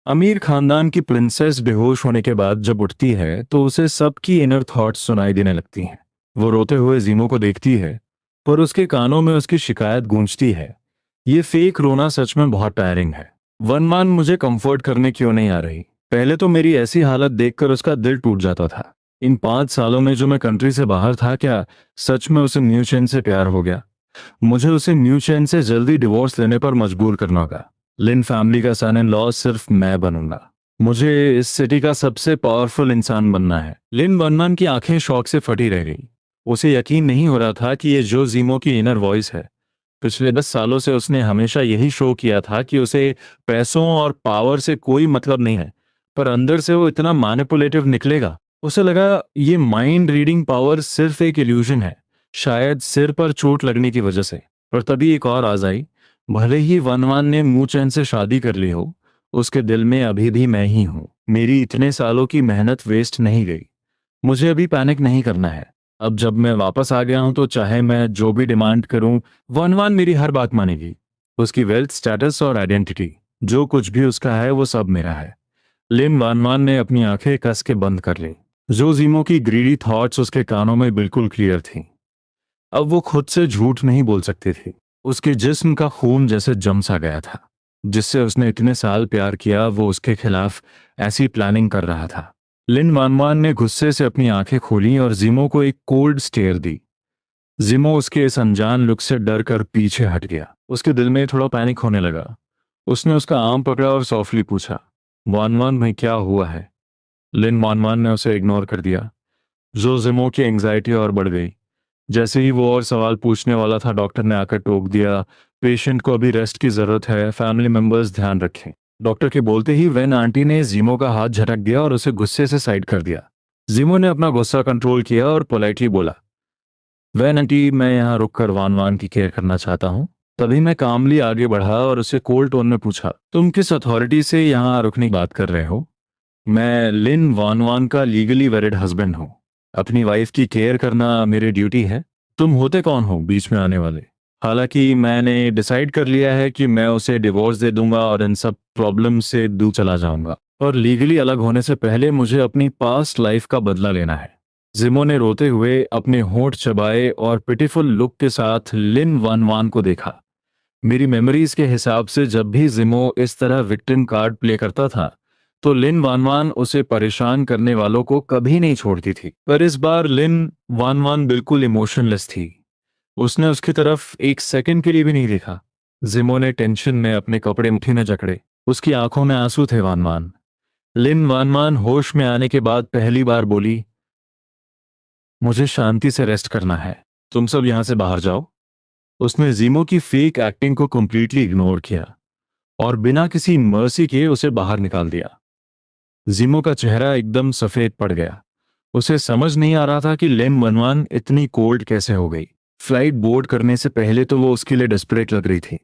अमीर खानदान की प्रिंसेस बेहोश होने के बाद जब उठती है तो उसे सबकी इनर थॉट्स सुनाई देने लगती हैं। वो रोते हुए जीमो को देखती है, पर उसके कानों में उसकी शिकायत गूंजती है। ये फेक रोना सच में बहुत टायरिंग है। वनमान मुझे कंफर्ट करने क्यों नहीं आ रही? पहले तो मेरी ऐसी हालत देखकर उसका दिल टूट जाता था। इन 5 सालों में जो मैं कंट्री से बाहर था, क्या सच में उसे न्यू चैन से प्यार हो गया? मुझे उसे न्यू चैन से जल्दी डिवोर्स लेने पर मजबूर करना होगा। लिन फैमिली का सन इन लॉ सिर्फ मैं बनूंगा। मुझे इस सिटी का सबसे पावरफुल इंसान बनना है। लिन वनमैन की आंखें शौक से फटी रह गई। उसे यकीन नहीं हो रहा था कि ये जो जीमो की इनर वॉइस है। पिछले 10 सालों से उसने हमेशा यही शो किया था कि उसे पैसों और पावर से कोई मतलब नहीं है, पर अंदर से वो इतना मैनिपुलेटिव निकलेगा। उसे लगा ये माइंड रीडिंग पावर सिर्फ एक इल्यूजन है, शायद सिर पर चोट लगने की वजह से। पर तभी एक और आवाज आई। भले ही वनवान ने मुंह चैन से शादी कर ली हो, उसके दिल में अभी भी मैं ही हूं। मेरी इतने सालों की मेहनत वेस्ट नहीं गई। मुझे अभी पैनिक नहीं करना है। अब जब मैं वापस आ गया हूं तो चाहे मैं जो भी डिमांड करूं, वनवान मेरी हर बात मानेगी। उसकी वेल्थ, स्टेटस और आइडेंटिटी, जो कुछ भी उसका है वो सब मेरा है। लिन वानवान ने अपनी आंखें कस के बंद कर ली। जोजीमो की ग्रीडी थॉट्स उसके कानों में बिल्कुल क्लियर थी। अब वो खुद से झूठ नहीं बोल सकती थी। उसके जिस्म का खून जैसे जम सा गया था। जिससे उसने इतने साल प्यार किया, वो उसके खिलाफ ऐसी प्लानिंग कर रहा था। लिन वानवान ने गुस्से से अपनी आंखें खोली और जिमो को एक कोल्ड स्टेयर दी। जिमो उसके इस अनजान लुक से डर कर पीछे हट गया। उसके दिल में थोड़ा पैनिक होने लगा। उसने उसका आर्म पकड़ा और सॉफ्टली पूछा, वानवान में क्या हुआ है? लिन वानवान ने उसे इग्नोर कर दिया। जो जिमो की एंग्जाइटी और बढ़ गई। जैसे ही वो और सवाल पूछने वाला था, डॉक्टर ने आकर टोक दिया, पेशेंट को अभी रेस्ट की जरूरत है, फैमिली मेंबर्स ध्यान रखें। डॉक्टर के बोलते ही वेन आंटी ने जीमो का हाथ झटक दिया और उसे गुस्से से साइड कर दिया। जीमो ने अपना गुस्सा कंट्रोल किया और पोलाइटली बोला, वेन आंटी, मैं यहाँ रुककर वान वान की केयर करना चाहता हूँ। तभी मैं कामली आगे बढ़ा और उसे कोल्ड टोन में पूछा, तुम किस अथॉरिटी से यहाँ रुकने की बात कर रहे हो? मैं लिन वान वान का लीगली वेरिड हस्बैंड हूँ। अपनी वाइफ की केयर करना मेरी ड्यूटी है। तुम होते कौन हो बीच में आने वाले? हालांकि मैंने डिसाइड कर लिया है कि मैं उसे डिवोर्स दे दूंगा और इन सब प्रॉब्लम से दूर चला जाऊंगा। और लीगली अलग होने से पहले मुझे अपनी पास्ट लाइफ का बदला लेना है। जिमो ने रोते हुए अपने होंठ चबाए और पिटीफुल लुक के साथ लिन वान वान को देखा। मेरी मेमोरीज के हिसाब से जब भी जिमो इस तरह विक्टिम कार्ड प्ले करता था, तो लिन वानवान उसे परेशान करने वालों को कभी नहीं छोड़ती थी। पर इस बार लिन वानवान बिल्कुल इमोशनलेस थी। उसने उसकी तरफ एक सेकंड के लिए भी नहीं देखा। जिमो ने टेंशन में अपने कपड़े मुट्ठी में जकड़े। उसकी आंखों में आंसू थे। वानवान लिन वानवान होश में आने के बाद पहली बार बोली, मुझे शांति से रेस्ट करना है। तुम सब यहां से बाहर जाओ। उसने जीमो की फेक एक्टिंग को कंप्लीटली इग्नोर किया और बिना किसी मर्सी के उसे बाहर निकाल दिया। जीमो का चेहरा एकदम सफेद पड़ गया। उसे समझ नहीं आ रहा था कि लिन वनवान इतनी कोल्ड कैसे हो गई। फ्लाइट बोर्ड करने से पहले तो वो उसके लिए डेस्परेट लग रही थी,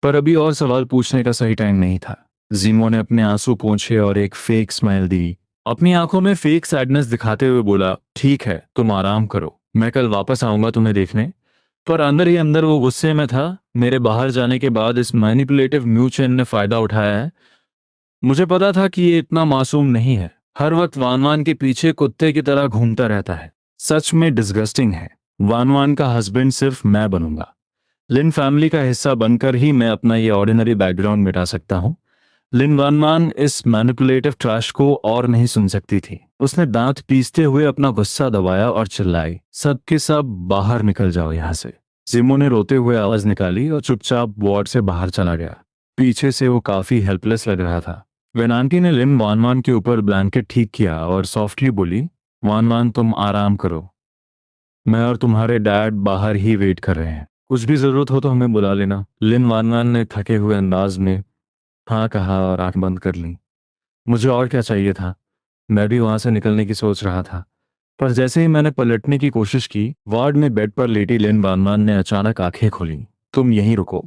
पर अभी और सवाल पूछने का सही टाइम नहीं था। जीमो ने अपने आंसू पोंछे और एक फेक स्माइल दी। अपनी आंखों में फेक सैडनेस दिखाते हुए बोला, ठीक है, तुम आराम करो, मैं कल वापस आऊंगा तुम्हें देखने। पर अंदर ही अंदर वो गुस्से में था। मेरे बाहर जाने के बाद इस मैनिपुलेटिव म्यूचेन ने फायदा उठाया है। मुझे पता था कि ये इतना मासूम नहीं है। हर वक्त वानवान के पीछे कुत्ते की तरह घूमता रहता है। सच में डिस्गस्टिंग है। वानवान का हस्बैंड सिर्फ मैं बनूंगा। लिन फैमिली का हिस्सा बनकर ही मैं अपना ये ऑर्डिनरी बैकग्राउंड मिटा सकता हूँ। लिन वानवान इस मैनिपुलेटिव ट्रैश को और नहीं सुन सकती थी। उसने दांत पीसते हुए अपना गुस्सा दबाया और चिल्लाई, सब के सब बाहर निकल जाओ यहाँ से। जिमो ने रोते हुए आवाज निकाली और चुपचाप वार्ड से बाहर चला गया। पीछे से वो काफी हेल्पलेस लग रहा था। वेनांटी ने लिन वानवान के ऊपर ब्लैंकेट ठीक किया और सॉफ्टली बोली, वानवान तुम आराम करो, मैं और तुम्हारे डैड बाहर ही वेट कर रहे हैं। कुछ भी जरूरत हो तो हमें बुला लेना। लिन वानवान ने थके हुए अंदाज में हाँ कहा और आंख बंद कर ली। मुझे और क्या चाहिए था? मैं भी वहां से निकलने की सोच रहा था, पर जैसे ही मैंने पलटने की कोशिश की, वार्ड में बेड पर लेटी लिन वानवान ने अचानक आंखें खोली। तुम यहीं रुको।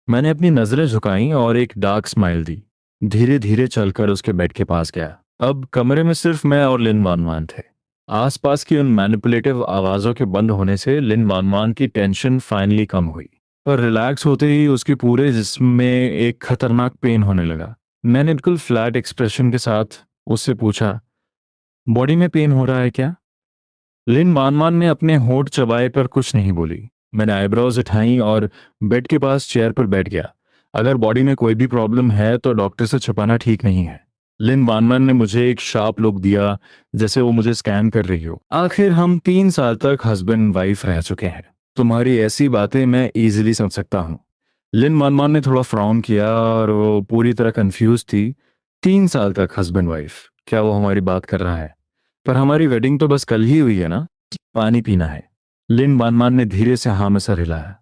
मैंने अपनी नजरें झुकाई और एक डार्क स्माइल दी। धीरे धीरे चलकर उसके बेड के पास गया। अब कमरे में सिर्फ मैं और लिन वानवान थे। आसपास की उन मैनिपुलेटिव आवाजों के बंद होने से लिन वानवान की टेंशन फाइनली कम हुई। पर रिलैक्स होते ही उसके पूरे जिस्म में एक खतरनाक पेन होने लगा। मैंने बिल्कुल फ्लैट एक्सप्रेशन के साथ उससे पूछा, बॉडी में पेन हो रहा है क्या? लिन मानमान ने अपने होंठ चबाए पर कुछ नहीं बोली। मैंने आईब्रोज उठाई और बेड के पास चेयर पर बैठ गया। अगर बॉडी में कोई भी प्रॉब्लम है तो डॉक्टर से छुपाना ठीक नहीं है। लिन मानमान ने मुझे एक शार्प लुक दिया, जैसे वो मुझे स्कैन कर रही हो। आखिर हम 3 साल तक हस्बैंड वाइफ रह चुके हैं। तुम्हारी ऐसी बातें मैं इजीली समझ सकता हूँ। लिन मानमान ने थोड़ा फ्राउन किया और वो पूरी तरह कंफ्यूज थी। 3 साल तक हस्बैंड वाइफ, क्या वो हमारी बात कर रहा है? पर हमारी वेडिंग तो बस कल ही हुई है ना। पानी पीना है। लिन मानमान ने धीरे से हाँ में सर हिलाया।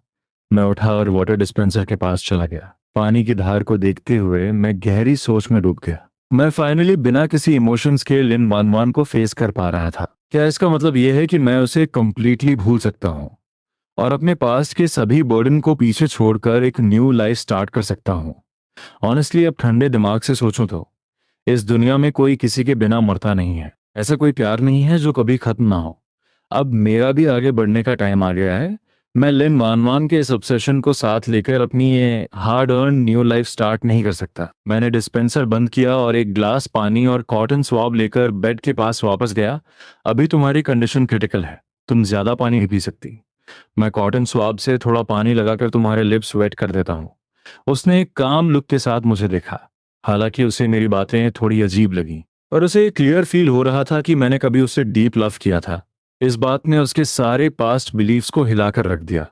मैं उठा और वाटर डिस्पेंसर के पास चला गया। पानी की धार को देखते हुए मैं गहरी सोच में डूब गया। मैं फाइनली बिना किसी इमोशंस के लिन मानमान को फेस कर पा रहा था। क्या इसका मतलब यह है कि मैं उसे कंप्लीटली भूल सकता हूँ और अपने पास्ट के सभी बर्डन को पीछे छोड़कर एक न्यू लाइफ स्टार्ट कर सकता हूँ? ऑनेस्टली अब ठंडे दिमाग से सोचूं तो इस दुनिया में कोई किसी के बिना मरता नहीं है। ऐसा कोई प्यार नहीं है जो कभी खत्म ना हो। अब मेरा भी आगे बढ़ने का टाइम आ गया है। मैं लिन वानवान के इस ऑब्सेशन को साथ लेकर अपनी ये hard earn new life start नहीं कर सकता। मैंने डिस्पेंसर बंद किया और एक ग्लास पानी और कॉटन स्वॉब लेकर बेड के पास वापस गया। अभी तुम्हारी कंडीशन क्रिटिकल है, तुम ज्यादा पानी नहीं पी सकती। मैं कॉटन स्वॉब से थोड़ा पानी लगाकर तुम्हारे लिप्स वेट कर देता हूँ। उसने एक काम लुक के साथ मुझे देखा। हालांकि उसे मेरी बातें थोड़ी अजीब लगी, पर उसे क्लियर फील हो रहा था कि मैंने कभी उससे डीप लव किया था। इस बात ने उसके सारे पास्ट बिलीव्स को हिलाकर रख दिया।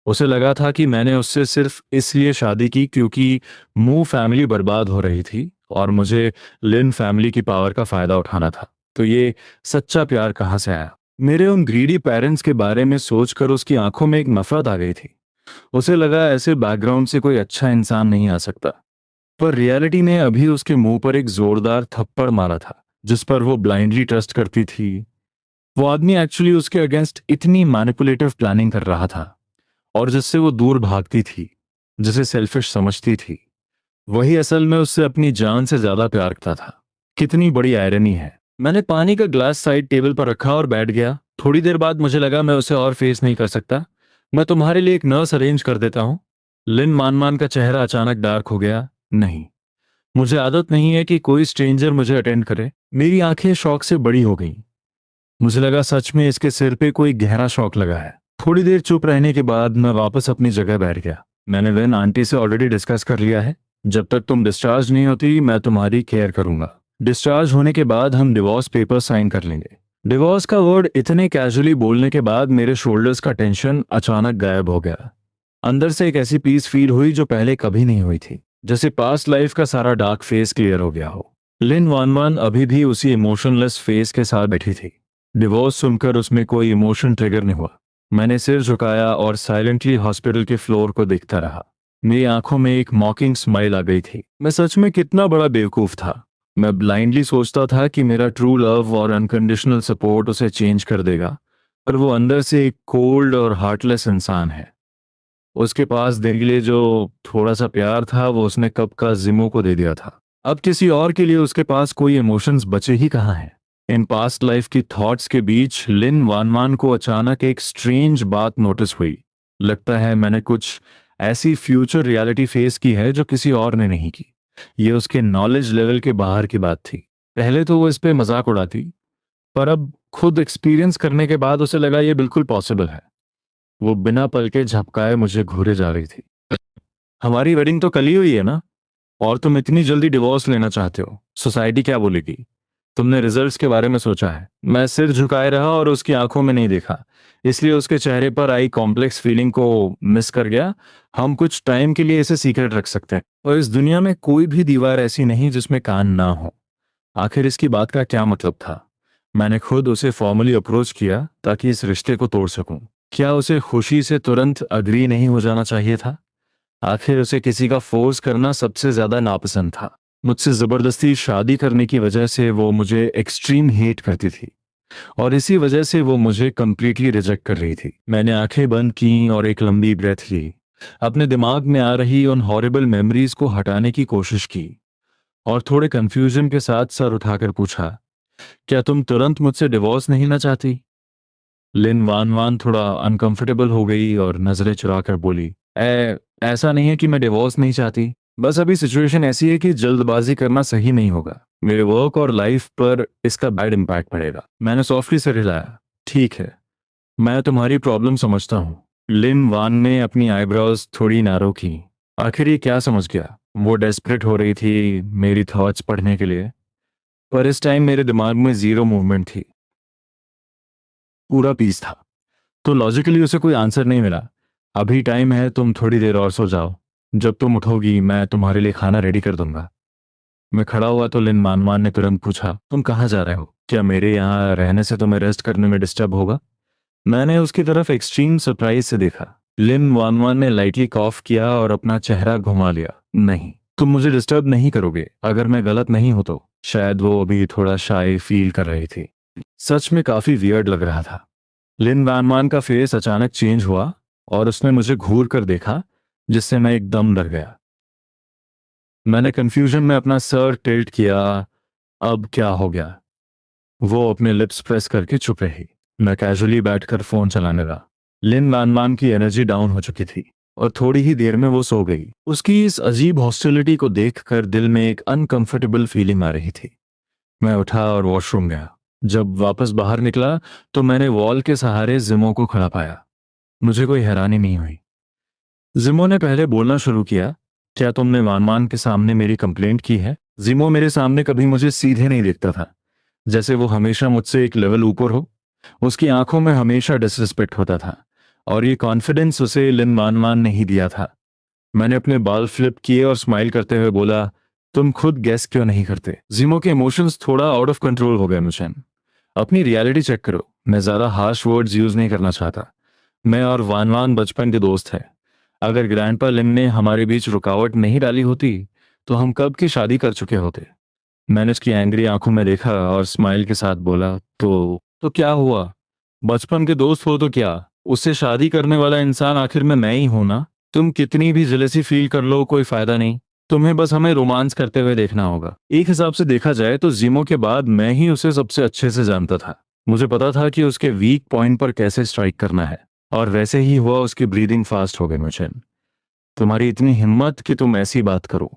उसे लगा था कि मैंने उससे सिर्फ इसलिए शादी की क्योंकि मूव फैमिली बर्बाद हो रही थी और मुझे लिन फैमिली की पावर का फायदा उठाना था। तो ये सच्चा प्यार कहाँ से आया? मेरे उन ग्रीडी पेरेंट्स के बारे में सोचकर उसकी आंखों में एक नफरत आ गई थी। उसे लगा ऐसे बैकग्राउंड से कोई अच्छा इंसान नहीं आ सकता। पर रियलिटी ने अभी उसके मुंह पर एक जोरदार थप्पड़ मारा था, जिस पर वो ब्लाइंडली ट्रस्ट करती थी। वो आदमी एक्चुअली उसके अगेंस्ट इतनी मैनिपुलेटिव प्लानिंग कर रहा था और जिससे वो दूर भागती थी, जिसे सेल्फिश समझती थी, वही असल में उससे अपनी जान से ज्यादा प्यार करता था। कितनी बड़ी आयरनी है। मैंने पानी का ग्लास साइड टेबल पर रखा और बैठ गया। थोड़ी देर बाद मुझे लगा मैं उसे और फेस नहीं कर सकता। मैं तुम्हारे लिए एक नर्स अरेंज कर देता हूँ। लिन मानमान का चेहरा अचानक डार्क हो गया। नहीं, मुझे आदत नहीं है कि कोई स्ट्रेंजर मुझे अटेंड करे। मेरी आंखें शौक से बड़ी हो गईं। मुझे लगा सच में इसके सिर पे कोई गहरा शौक लगा है। थोड़ी देर चुप रहने के बाद मैं वापस अपनी जगह बैठ गया। मैंने लिन आंटी से ऑलरेडी डिस्कस कर लिया है। जब तक तुम डिस्चार्ज नहीं होती मैं तुम्हारी केयर करूंगा। डिस्चार्ज होने के बाद हम डिवोर्स पेपर साइन कर लेंगे। डिवोर्स का वर्ड इतने कैजुअली बोलने के बाद मेरे शोल्डर्स का टेंशन अचानक गायब हो गया। अंदर से एक ऐसी पीस फील हुई जो पहले कभी नहीं हुई थी, जैसे पास्ट लाइफ का सारा डार्क फेस क्लियर हो गया हो। लिन वानवान अभी भी उसी इमोशनलेस फेस के साथ बैठी थी। डिवोर्स सुनकर उसमें कोई इमोशन ट्रिगर नहीं हुआ। मैंने सिर झुकाया और साइलेंटली हॉस्पिटल के फ्लोर को देखता रहा। मेरी आंखों में एक मॉकिंग स्माइल आ गई थी। मैं सच में कितना बड़ा बेवकूफ था। मैं ब्लाइंडली सोचता था कि मेरा ट्रू लव और अनकंडीशनल सपोर्ट उसे चेंज कर देगा, पर वो अंदर से एक कोल्ड और हार्टलेस इंसान है। उसके पास देने के लिए जो थोड़ा सा प्यार था वो उसने कब का जिमो को दे दिया था। अब किसी और के लिए उसके पास कोई इमोशंस बचे ही कहाँ हैं। इन पास्ट लाइफ की थॉट्स के बीच लिन वानवान को अचानक एक स्ट्रेंज बात नोटिस हुई। लगता है मैंने कुछ ऐसी फ्यूचर रियलिटी फेस की है जो किसी और ने नहीं की। ये उसके नॉलेज लेवल के बाहर की बात थी। पहले तो वो इस पे मजाक उड़ाती, पर अब खुद एक्सपीरियंस करने के बाद उसे लगा ये बिल्कुल पॉसिबल है। वो बिना पलके झपकाए मुझे घूरे जा रही थी। हमारी वेडिंग तो कल ही हुई है ना, और तुम इतनी जल्दी डिवोर्स लेना चाहते हो, सोसाइटी क्या बोलेगी? तुमने रिजल्ट्स के बारे में सोचा है? मैं सिर झुकाए रहा और उसकी आंखों में नहीं देखा, इसलिए उसके चेहरे पर आई कॉम्प्लेक्स फीलिंग को मिस कर गया। हम कुछ टाइम के लिए इसे सीक्रेट रख सकते हैं, और इस दुनिया में कोई भी दीवार ऐसी नहीं जिसमें कान ना हो। आखिर इसकी बात का क्या मतलब था? मैंने खुद उसे फॉर्मली अप्रोच किया ताकि इस रिश्ते को तोड़ सकूं। क्या उसे खुशी से तुरंत अग्री नहीं हो जाना चाहिए था? आखिर उसे किसी का फोर्स करना सबसे ज्यादा नापसंद था। मुझसे जबरदस्ती शादी करने की वजह से वो मुझे एक्सट्रीम हेट करती थी, और इसी वजह से वो मुझे कंप्लीटली रिजेक्ट कर रही थी। मैंने आंखें बंद की और एक लंबी ब्रेथ ली। अपने दिमाग में आ रही उन हॉरिबल मेमोरीज को हटाने की कोशिश की और थोड़े कंफ्यूजन के साथ सर उठाकर पूछा, क्या तुम तुरंत मुझसे डिवोर्स नहीं लेना चाहती? लिन वान वान थोड़ा अनकंफर्टेबल हो गई और नजरें चुराकर बोली, ऐसा नहीं है कि मैं डिवोर्स नहीं चाहती, बस अभी सिचुएशन ऐसी है कि जल्दबाजी करना सही नहीं होगा। मेरे वर्क और लाइफ पर इसका बैड इम्पैक्ट पड़ेगा। मैंने सॉफ्टली से रिलाया। ठीक है, मैं तुम्हारी प्रॉब्लम समझता हूँ। लिन वान ने अपनी आईब्रोज थोड़ी नैरो की। आखिर ये क्या समझ गया? वो डेस्परेट हो रही थी मेरी थॉट्स पढ़ने के लिए, पर इस टाइम मेरे दिमाग में जीरो मूवमेंट थी, पूरा पीस था। तो लॉजिकली उसे कोई आंसर नहीं मिला। अभी टाइम है, तुम थोड़ी देर और सो जाओ। जब तुम उठोगी मैं तुम्हारे लिए खाना रेडी कर दूंगा। मैं खड़ा हुआ तो लिन मानवान ने तुरंत पूछा, तुम कहाँ जा रहे हो? क्या मेरे यहाँ रहने से तुम्हें रेस्ट करने में डिस्टर्ब होगा? मैंने उसकी तरफ एक्सट्रीम सरप्राइज से देखा। लिन वानवान ने लाइटली कॉफ किया और अपना चेहरा घुमा लिया। नहीं, तुम मुझे डिस्टर्ब नहीं करोगे। अगर मैं गलत नहीं हूं तो। शायद वो अभी थोड़ा शाय फील कर रही थी। सच में काफी वियर्ड लग रहा था। लिन वानवान का फेस अचानक चेंज हुआ और उसने मुझे घूर कर देखा, जिससे मैं एकदम डर गया। मैंने कंफ्यूजन में अपना सर टिल्ट किया। अब क्या हो गया? वो अपने लिप्स प्रेस करके चुप रही। मैं कैजुअली बैठकर फोन चलाने लगा। लिन वानवान की एनर्जी डाउन हो चुकी थी और थोड़ी ही देर में वो सो गई। उसकी इस अजीब हॉस्टिलिटी को देखकर दिल में एक अनकंफर्टेबल फीलिंग आ रही थी। मैं उठा और वॉशरूम गया। जब वापस बाहर निकला तो मैंने वॉल के सहारे जिमो को खड़ा पाया। मुझे कोई हैरानी नहीं हुई। जिमो ने पहले बोलना शुरू किया, क्या तुमने वानवान के सामने मेरी कंप्लेंट की है? जिमो मेरे सामने कभी मुझे सीधे नहीं देखता था, जैसे वो हमेशा मुझसे एक लेवल ऊपर हो। उसकी आंखों में हमेशा डिसरिस्पेक्ट होता था, और ये कॉन्फिडेंस उसे लिन वानवान ने ही दिया था। मैंने अपने बाल फ्लिप किए और स्माइल करते हुए बोला, तुम खुद गैस क्यों नहीं करते? जिमो के इमोशंस थोड़ा आउट ऑफ कंट्रोल हो गए मुझे। अपनी रियलिटी चेक करो। मैं ज्यादा हार्श वर्ड्स यूज नहीं करना चाहता। मैं और वानवान बचपन के दोस्त हैं। अगर ग्रैंडपा लिन ने हमारे बीच रुकावट नहीं डाली होती तो हम कब की शादी कर चुके होते। मैंने उसकी एंग्री आंखों में देखा और स्माइल के साथ बोला, तो क्या हुआ? बचपन के दोस्त हो तो क्या? उससे शादी करने वाला इंसान आखिर में मैं ही हूं ना। तुम कितनी भी जेलसी फील कर लो, कोई फायदा नहीं। तुम्हें बस हमें रोमांस करते हुए देखना होगा। एक हिसाब से देखा जाए तो जिमो के बाद मैं ही उसे सबसे अच्छे से जानता था। मुझे पता था कि उसके वीक पॉइंट पर कैसे स्ट्राइक करना है, और वैसे ही हुआ। उसकी ब्रीदिंग फास्ट हो गई मुझे। तुम्हारी इतनी हिम्मत कि तुम ऐसी बात करो।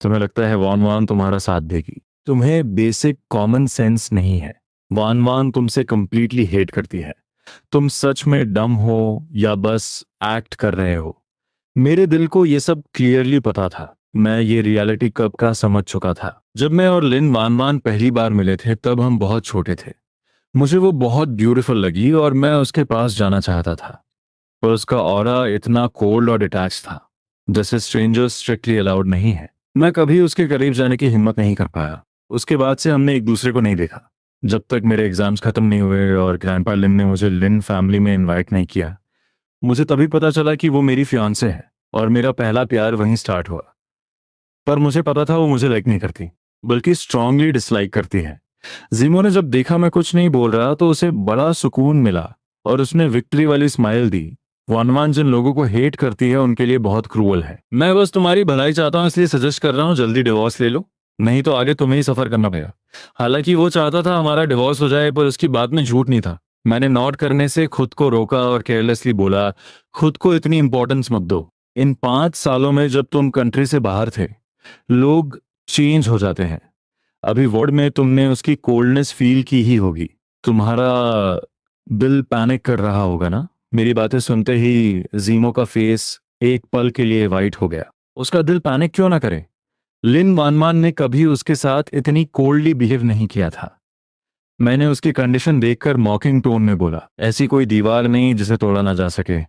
तुम्हें लगता है वान वान तुम्हारा साथ देगी? तुम्हें बेसिक कॉमन सेंस नहीं है। वान वान तुमसे कंप्लीटली हेट करती है। तुम सच में डम हो या बस एक्ट कर रहे हो? मेरे दिल को ये सब क्लियरली पता था। मैं ये रियलिटी कब का समझ चुका था। जब मैं और लिन वान वान पहली बार मिले थे तब हम बहुत छोटे थे। मुझे वो बहुत ब्यूटीफुल लगी और मैं उसके पास जाना चाहता था, पर उसका ऑरा इतना कोल्ड और डिटैच था, जैसे स्ट्रेंजर्स स्ट्रिक्टली अलाउड नहीं है। मैं कभी उसके करीब जाने की हिम्मत नहीं कर पाया। उसके बाद से हमने एक दूसरे को नहीं देखा, जब तक मेरे एग्जाम्स खत्म नहीं हुए और ग्रैंडपा लिन ने मुझे लिन फैमिली में इनवाइट नहीं किया। मुझे तभी पता चला कि वो मेरी फियांसे है, और मेरा पहला प्यार वहीं स्टार्ट हुआ। पर मुझे पता था वो मुझे लाइक नहीं करती, बल्कि स्ट्रांगली डिसलाइक करती है। जिमो ने जब देखा मैं कुछ नहीं बोल रहा तो उसे बड़ा सुकून मिला, और उसने विक्ट्री वाली स्माइल दी। वनवान जिन लोगों को हेट करती है उनके लिए बहुत क्रूअल है। मैं बस तुम्हारी भलाई चाहता हूँ, इसलिए सजेस्ट कर रहा हूँ जल्दी डिवोर्स ले लो, नहीं तो आगे तुम्हें ही सफर करना पड़ेगा। हालांकि वो चाहता था हमारा डिवोर्स हो जाए, पर उसकी बात में झूठ नहीं था। मैंने नॉट करने से खुद को रोका और केयरलेसली बोला, खुद को इतनी इंपॉर्टेंस मत दो। इन 5 सालों में जब तुम कंट्री से बाहर थे, लोग चेंज हो जाते हैं। अभी वार्ड में तुमने उसकी कोल्डनेस फील की ही होगी। तुम्हारा दिल पैनिक कर रहा होगा ना? मेरी बातें सुनते ही जीमो का फेस एक पल के लिए वाइट हो गया। उसका दिल पैनिक क्यों ना करे? लिन वानमान ने कभी उसके साथ इतनी कोल्डली बिहेव नहीं किया था। मैंने उसकी कंडीशन देखकर मॉकिंग टोन में बोला, ऐसी कोई दीवार नहीं जिसे तोड़ा ना जा सके।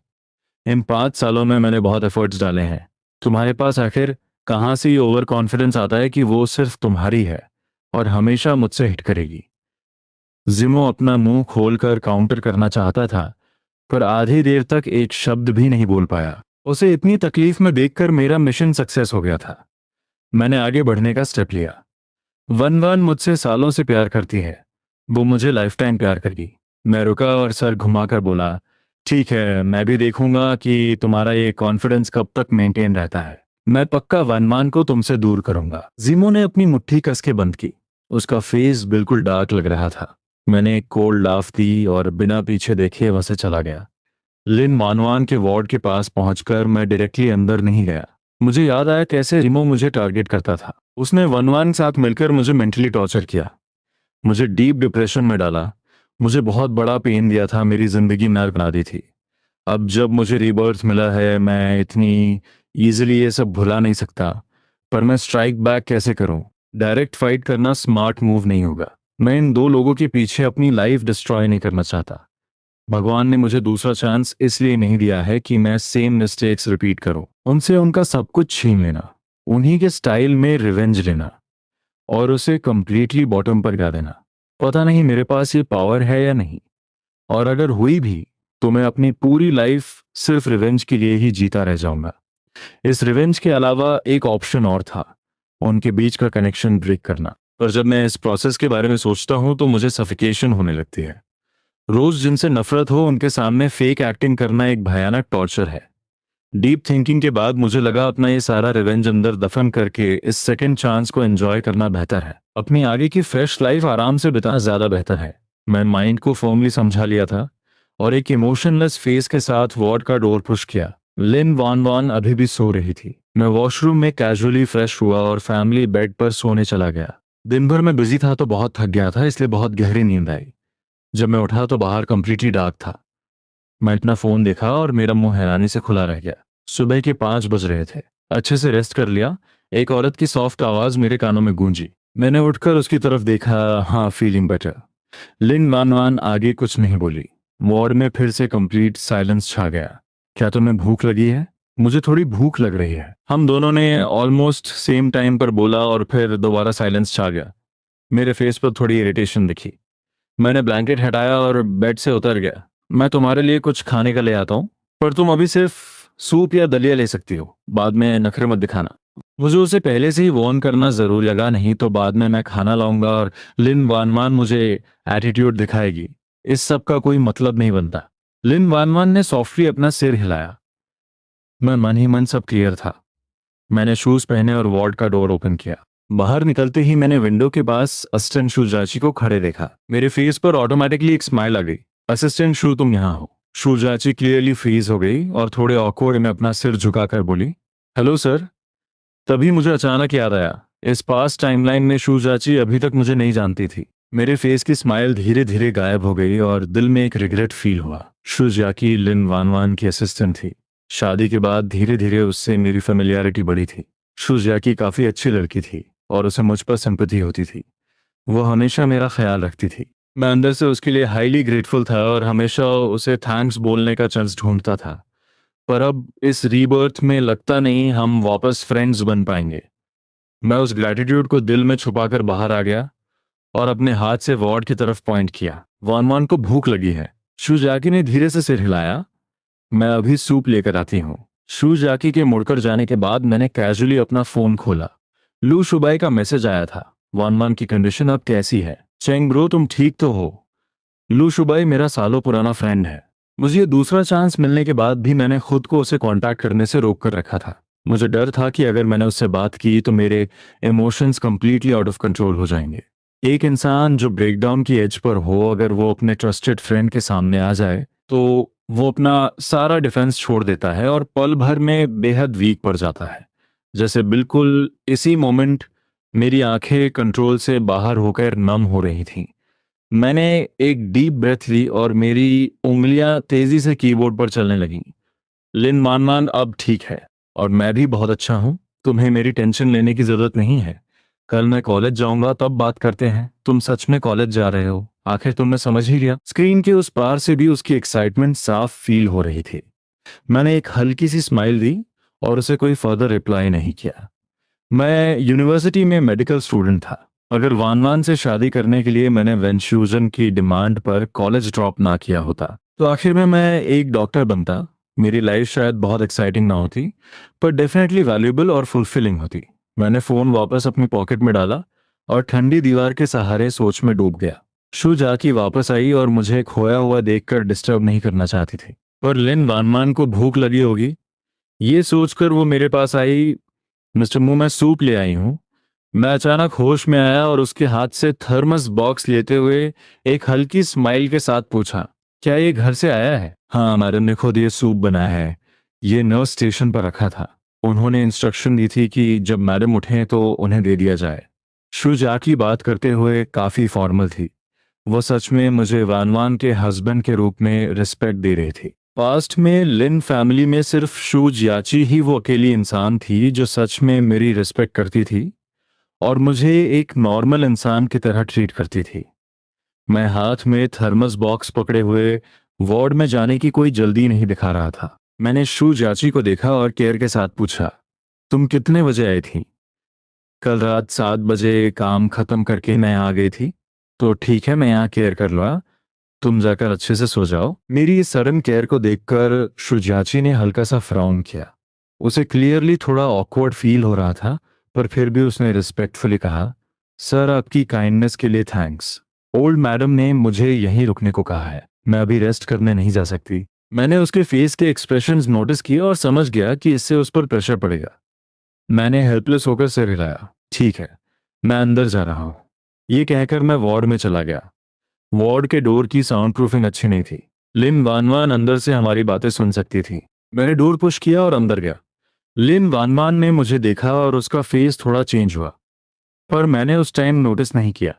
इन 5 सालों में मैंने बहुत एफर्ट्स डाले हैं। तुम्हारे पास आखिर कहाँ से ये ओवर कॉन्फिडेंस आता है कि वो सिर्फ तुम्हारी है और हमेशा मुझसे हिट करेगी? जिमो अपना मुंह खोलकर काउंटर करना चाहता था, पर आधी देर तक एक शब्द भी नहीं बोल पाया। उसे इतनी तकलीफ में देखकर मेरा मिशन सक्सेस हो गया था। मैंने आगे बढ़ने का स्टेप लिया। वन वन मुझसे सालों से प्यार करती है, वो मुझे लाइफ टाइम प्यार करेगी। मैं रुका और सर घुमाकर बोला, ठीक है, मैं भी देखूंगा कि तुम्हारा ये कॉन्फिडेंस कब तक मेंटेन रहता है। मैं पक्का वनमान को तुमसे दूर करूंगा। जिमो ने अपनी मुट्ठी कस के बंद की। उसका फेस बिल्कुल डार्क लग रहा था। मैंने एक कोल्ड लाफ दी और बिना पीछे देखे वहां से चला गया। लिन मानवान के वार्ड के पास पहुंचकर मैं डायरेक्टली अंदर नहीं गया। मुझे याद आया कैसे रिमो मुझे टारगेट करता था। उसने वन वन साथ मिलकर मुझे मेंटली टॉर्चर किया, मुझे डीप डिप्रेशन में डाला, मुझे बहुत बड़ा पेन दिया था, मेरी जिंदगी नर्क बना दी थी। अब जब मुझे रीबर्थ मिला है, मैं इतनी इजीली ये सब भुला नहीं सकता। पर मैं स्ट्राइक बैक कैसे करूं? डायरेक्ट फाइट करना स्मार्ट मूव नहीं होगा। मैं इन दो लोगों के पीछे अपनी लाइफ डिस्ट्रॉय नहीं करना चाहता। भगवान ने मुझे दूसरा चांस इसलिए नहीं दिया है कि मैं सेम मिस्टेक्स रिपीट करूं। उनसे उनका सब कुछ छीन लेना, उन्हीं के स्टाइल में रिवेंज लेना और उसे कंप्लीटली बॉटम पर गिरा देना। पता नहीं मेरे पास ये पावर है या नहीं, और अगर हुई भी तो मैं अपनी पूरी लाइफ सिर्फ रिवेंज के लिए ही जीता रह जाऊंगा। इस रिवेंज के अलावा एक ऑप्शन और था, उनके बीच का कनेक्शन ब्रेक करना। पर जब मैं इस प्रोसेस के बारे में सोचता हूं तो मुझे सफिकेशन होने लगती है। रोज जिनसे नफरत हो उनके सामने फेक एक्टिंग करना एक भयानक टॉर्चर है। डीप थिंकिंग के बाद मुझे लगा अपना ये सारा रिवेंज अंदर दफन करके इस सेकंड चांस को एंजॉय करना बेहतर है। अपनी आगे की फ्रेश लाइफ आराम से बिताना ज्यादा बेहतर है। मैं माइंड को फर्मली समझा लिया था और एक इमोशनलेस फेस के साथ वार्ड का डोर पुश किया। लिन वान वान अभी भी सो रही थी। मैं वॉशरूम में कैजुअली फ्रेश हुआ और फैमिली बेड पर सोने चला गया। दिन भर मैं बिजी था तो बहुत थक गया था, इसलिए बहुत गहरी नींद आई। जब मैं उठा तो बाहर कंप्लीटली डार्क था। मैं अपना फोन देखा और मेरा मुंह हैरानी से खुला रह गया। सुबह के 5 बज रहे थे। अच्छे से रेस्ट कर लिया, एक औरत की सॉफ्ट आवाज मेरे कानों में गूंजी। मैंने उठकर उसकी तरफ देखा। हाँ, फीलिंग बेटर। लिन वान वान आगे कुछ नहीं बोली। वार्ड में फिर से कंप्लीट साइलेंस छा गया। क्या तुम्हें भूख लगी है? मुझे थोड़ी भूख लग रही है। हम दोनों ने ऑलमोस्ट सेम टाइम पर बोला और फिर दोबारा साइलेंस छा गया। मेरे फेस पर थोड़ी इरिटेशन दिखी। मैंने ब्लैंकेट हटाया और बेड से उतर गया। मैं तुम्हारे लिए कुछ खाने का ले आता हूँ, पर तुम अभी सिर्फ सूप या दलिया ले सकती हो, बाद में नखरे मत दिखाना। मुझे उसे पहले से ही वार्न करना जरूर लगा, नहीं तो बाद में मैं खाना लाऊंगा और लिन वानवान मुझे एटीट्यूड दिखाएगी। इस सब का कोई मतलब नहीं बनता। लिन वानवान ने सॉफ्टली अपना सिर हिलाया। मैं मन ही मन सब क्लियर था। मैंने शूज पहने और वार्ड का डोर ओपन किया। बाहर निकलते ही मैंने विंडो के पास असिस्टेंट शुजाची को खड़े देखा। मेरे फेस पर ऑटोमेटिकली एक स्माइल आ गई। असिस्टेंट शू, तुम यहाँ हो? शुजाची क्लियरली फ्रीज हो गई और थोड़े ऑकवर्ड में अपना सिर झुकाकर बोली, हेलो सर। तभी मुझे अचानक याद आया, इस पास टाइमलाइन में शुजाची अभी तक मुझे नहीं जानती थी। मेरे फेस की स्माइल धीरे धीरे गायब हो गई और दिल में एक रिग्रेट फील हुआ। शुजाकी लिन वानवान की असिस्टेंट थी। शादी के बाद धीरे धीरे उससे मेरी फेमिलियरिटी बढ़ी थी। शुजाकी काफी अच्छी लड़की थी और उसे मुझ पर सिंपैथी होती थी। वो हमेशा मेरा ख्याल रखती थी। मैं अंदर से उसके लिए हाईली ग्रेटफुल था और हमेशा उसे थैंक्स बोलने का चांस ढूंढता था। पर अब इस रीबर्थ में लगता नहीं हम वापस फ्रेंड्स बन पाएंगे। मैं उस ग्रैटिट्यूड को दिल में छुपाकर बाहर आ गया और अपने हाथ से वार्ड की तरफ पॉइंट किया। वान वान को भूख लगी है। शुजाकी ने धीरे से सिर हिलाया। मैं अभी सूप लेकर आती हूँ। शुजाकी के मुड़कर जाने के बाद मैंने कैजुअली अपना फोन खोला। लू शुबाई का मैसेज आया था। वान वान की कंडीशन अब कैसी है? चेंग ब्रो, तुम ठीक तो हो? लू शुबाई मेरा सालों पुराना फ्रेंड है। मुझे ये दूसरा चांस मिलने के बाद भी मैंने खुद को उसे कांटेक्ट करने से रोक कर रखा था। मुझे डर था कि अगर मैंने उससे बात की तो मेरे emotions completely out of control हो जाएंगे। एक इंसान जो ब्रेकडाउन की एज पर हो, अगर वो अपने ट्रस्टेड फ्रेंड के सामने आ जाए तो वो अपना सारा डिफेंस छोड़ देता है और पल भर में बेहद वीक पड़ जाता है। जैसे बिल्कुल इसी मोमेंट मेरी आंखें कंट्रोल से बाहर होकर नम हो रही थीं। मैंने एक डीप ब्रेथ ली और मेरी उंगलियां तेजी से कीबोर्ड पर चलने लगीं। लिन मानमान अब ठीक है और मैं भी बहुत अच्छा हूं। तुम्हें मेरी टेंशन लेने की जरूरत नहीं है। कल मैं कॉलेज जाऊंगा, तब बात करते हैं। तुम सच में कॉलेज जा रहे हो? आखिर तुमने समझ ही लिया। स्क्रीन के उस पार से भी उसकी एक्साइटमेंट साफ फील हो रही थी। मैंने एक हल्की सी स्माइल दी और उसे कोई फर्दर रिप्लाई नहीं किया। मैं यूनिवर्सिटी में मेडिकल स्टूडेंट था। अगर वान वान से शादी करने के लिए मैंने वेंशूजन की डिमांड पर कॉलेज ड्रॉप ना किया होता तो आखिर में मैं एक डॉक्टर बनता। मेरी लाइफ शायद बहुत एक्साइटिंग ना होती, पर डेफिनेटली वैल्यूएबल और फुलफिलिंग होती। मैंने फोन वापस अपनी पॉकेट में डाला और ठंडी दीवार के सहारे सोच में डूब गया। शू जाकी वापस आई और मुझे खोया हुआ देखकर डिस्टर्ब नहीं करना चाहती थी। पर लिन वानमान को भूख लगी होगी, ये सोचकर वो मेरे पास आई। मिस्टर मू, मैं सूप ले आई हूँ। मैं अचानक होश में आया और उसके हाथ से थर्मस बॉक्स लेते हुए एक हल्की स्माइल के साथ पूछा, क्या ये घर से आया है? हाँ, मैडम ने खुद ये सूप बनाया है। ये नर्स स्टेशन पर रखा था। उन्होंने इंस्ट्रक्शन दी थी कि जब मैडम उठें तो उन्हें दे दिया जाए। शुजा की बात करते हुए काफ़ी फॉर्मल थी। वो सच में मुझे वान वान के हस्बैंड के रूप में रिस्पेक्ट दे रही थी। पास्ट में लिन फैमिली में सिर्फ शू जियाची ही वो अकेली इंसान थी जो सच में मेरी रिस्पेक्ट करती थी और मुझे एक नॉर्मल इंसान की तरह ट्रीट करती थी। मैं हाथ में थर्मस बॉक्स पकड़े हुए वार्ड में जाने की कोई जल्दी नहीं दिखा रहा था। मैंने शू जाची को देखा और केयर के साथ पूछा, तुम कितने बजे आई थी? कल रात 7 बजे काम खत्म करके मैं आ गई थी। तो ठीक है, मैं यहाँ केयर कर लूँगा, तुम जाकर अच्छे से सो जाओ। मेरी इस सडन केयर को देखकर शुजाची ने हल्का सा फ्राउन किया। उसे क्लियरली थोड़ा ऑकवर्ड फील हो रहा था, पर फिर भी उसने रिस्पेक्टफुली कहा, सर आपकी काइंडनेस के लिए थैंक्स। ओल्ड मैडम ने मुझे यहीं रुकने को कहा है, मैं अभी रेस्ट करने नहीं जा सकती। मैंने उसके फेस के एक्सप्रेशंस नोटिस किए और समझ गया कि इससे उस पर प्रेशर पड़ेगा। मैंने हेल्पलेस होकर सिर हिलाया। ठीक है, मैं अंदर जा रहा हूँ, ये कहकर मैं वार्ड में चला गया। वार्ड के डोर की साउंड प्रूफिंग अच्छी नहीं थी। लिन वानवान अंदर से हमारी बातें सुन सकती थी। मैंने डोर पुश किया और अंदर गया। लिन वानवान ने मुझे देखा और उसका फेस थोड़ा चेंज हुआ, पर मैंने उस टाइम नोटिस नहीं किया।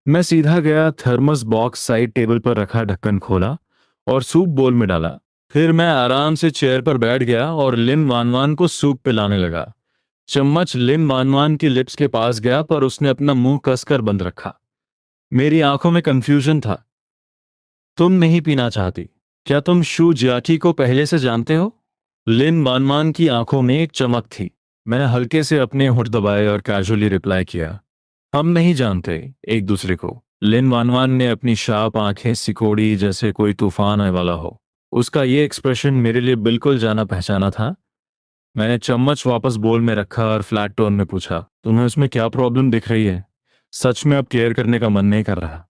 मैं सीधा गया, थर्मस बॉक्स साइड टेबल पर रखा ढक्कन खोला और सूप बोल में डाला। फिर मैं आराम से चेयर पर बैठ गया और लिन वानवान को सूप पिलाने लगा। चम्मच लिन वानवान की लिप्स के पास गया, पर उसने अपना मुंह कसकर बंद रखा। मेरी आंखों में कंफ्यूजन था। तुम नहीं पीना चाहती? क्या तुम शू जियाटी को पहले से जानते हो? लिन वानवान की आंखों में एक चमक थी। मैंने हल्के से अपने होंठ दबाए और कैजुअली रिप्लाई किया, हम नहीं जानते एक दूसरे को। लिन वानवान ने अपनी शार्प आंखें सिकोड़ी जैसे कोई तूफान आने वाला हो। उसका ये एक्सप्रेशन मेरे लिए बिल्कुल जाना पहचाना था। मैंने चम्मच वापस बोल में रखा और फ्लैट टोन में पूछा, तुम्हें उसमें क्या प्रॉब्लम दिख रही है? सच में अब केयर करने का मन नहीं कर रहा।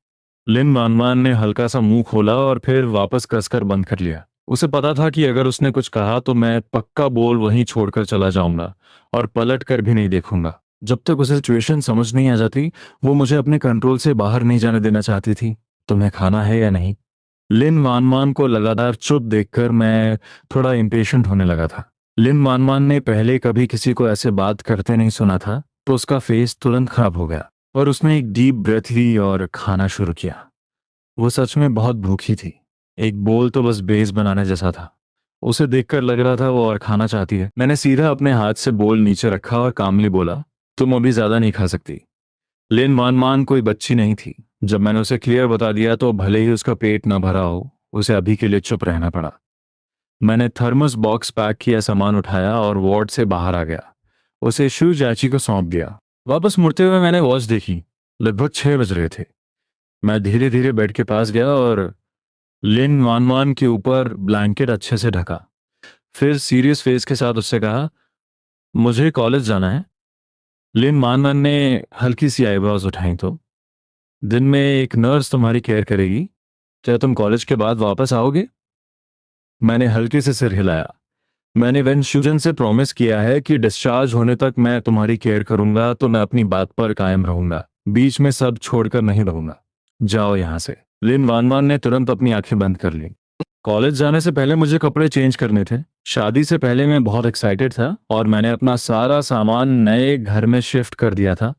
लिन वानवान ने हल्का सा मुंह खोला और फिर वापस कसकर बंद कर लिया। उसे पता था कि अगर उसने कुछ कहा तो मैं पक्का बोल वहीं छोड़कर चला जाऊंगा और पलट कर भी नहीं देखूंगा। जब तक उसे सिचुएशन समझ नहीं आ जाती, वो मुझे अपने कंट्रोल से बाहर नहीं जाने देना चाहती थी। तुम्हें खाना है या नहीं? लिन वानवान को लगातार चुप देखकर मैं थोड़ा इम्पेशेंट होने लगा था। लिन वानवान ने पहले कभी किसी को ऐसे बात करते नहीं सुना था, तो उसका फेस तुरंत खराब हो गया और उसने एक डीप ब्रेथ ली और खाना शुरू किया। वो सच में बहुत भूखी थी। एक बोल तो बस बेस बनाने जैसा था। उसे देखकर लग रहा था वो और खाना चाहती है। मैंने सीधा अपने हाथ से बोल नीचे रखा और कामली बोला, तुम अभी ज्यादा नहीं खा सकती। लिन वानवान कोई बच्ची नहीं थी। जब मैंने उसे क्लियर बता दिया तो भले ही उसका पेट न भरा हो, उसे अभी के लिए चुप रहना पड़ा। मैंने थर्मस बॉक्स पैक किया, सामान उठाया और वार्ड से बाहर आ गया। उसे शू चाची को सौंप दिया। वापस मुड़ते हुए मैंने वॉच देखी। लगभग 6 बज रहे थे। मैं धीरे धीरे बेड के पास गया और लिन वानवान के ऊपर ब्लैंकेट अच्छे से ढका। फिर सीरियस फेस के साथ उससे कहा, मुझे कॉलेज जाना है। लिन वानवान ने हल्की सी आईब्रोज उठाई। तो दिन में एक नर्स तुम्हारी केयर करेगी, क्या तुम कॉलेज के बाद वापस आओगे? मैंने हल्के से सिर हिलाया। मैंने वेन शुजन से प्रॉमिस किया है कि डिस्चार्ज होने तक मैं तुम्हारी केयर करूंगा, तो मैं अपनी बात पर कायम रहूंगा। बीच में सब छोड़कर नहीं रहूंगा। जाओ यहां से। लिन वानवान ने तुरंत अपनी आंखें बंद कर ली। कॉलेज जाने से पहले मुझे कपड़े चेंज करने थे। शादी से पहले मैं बहुत एक्साइटेड था और मैंने अपना सारा सामान नए घर में शिफ्ट कर दिया था।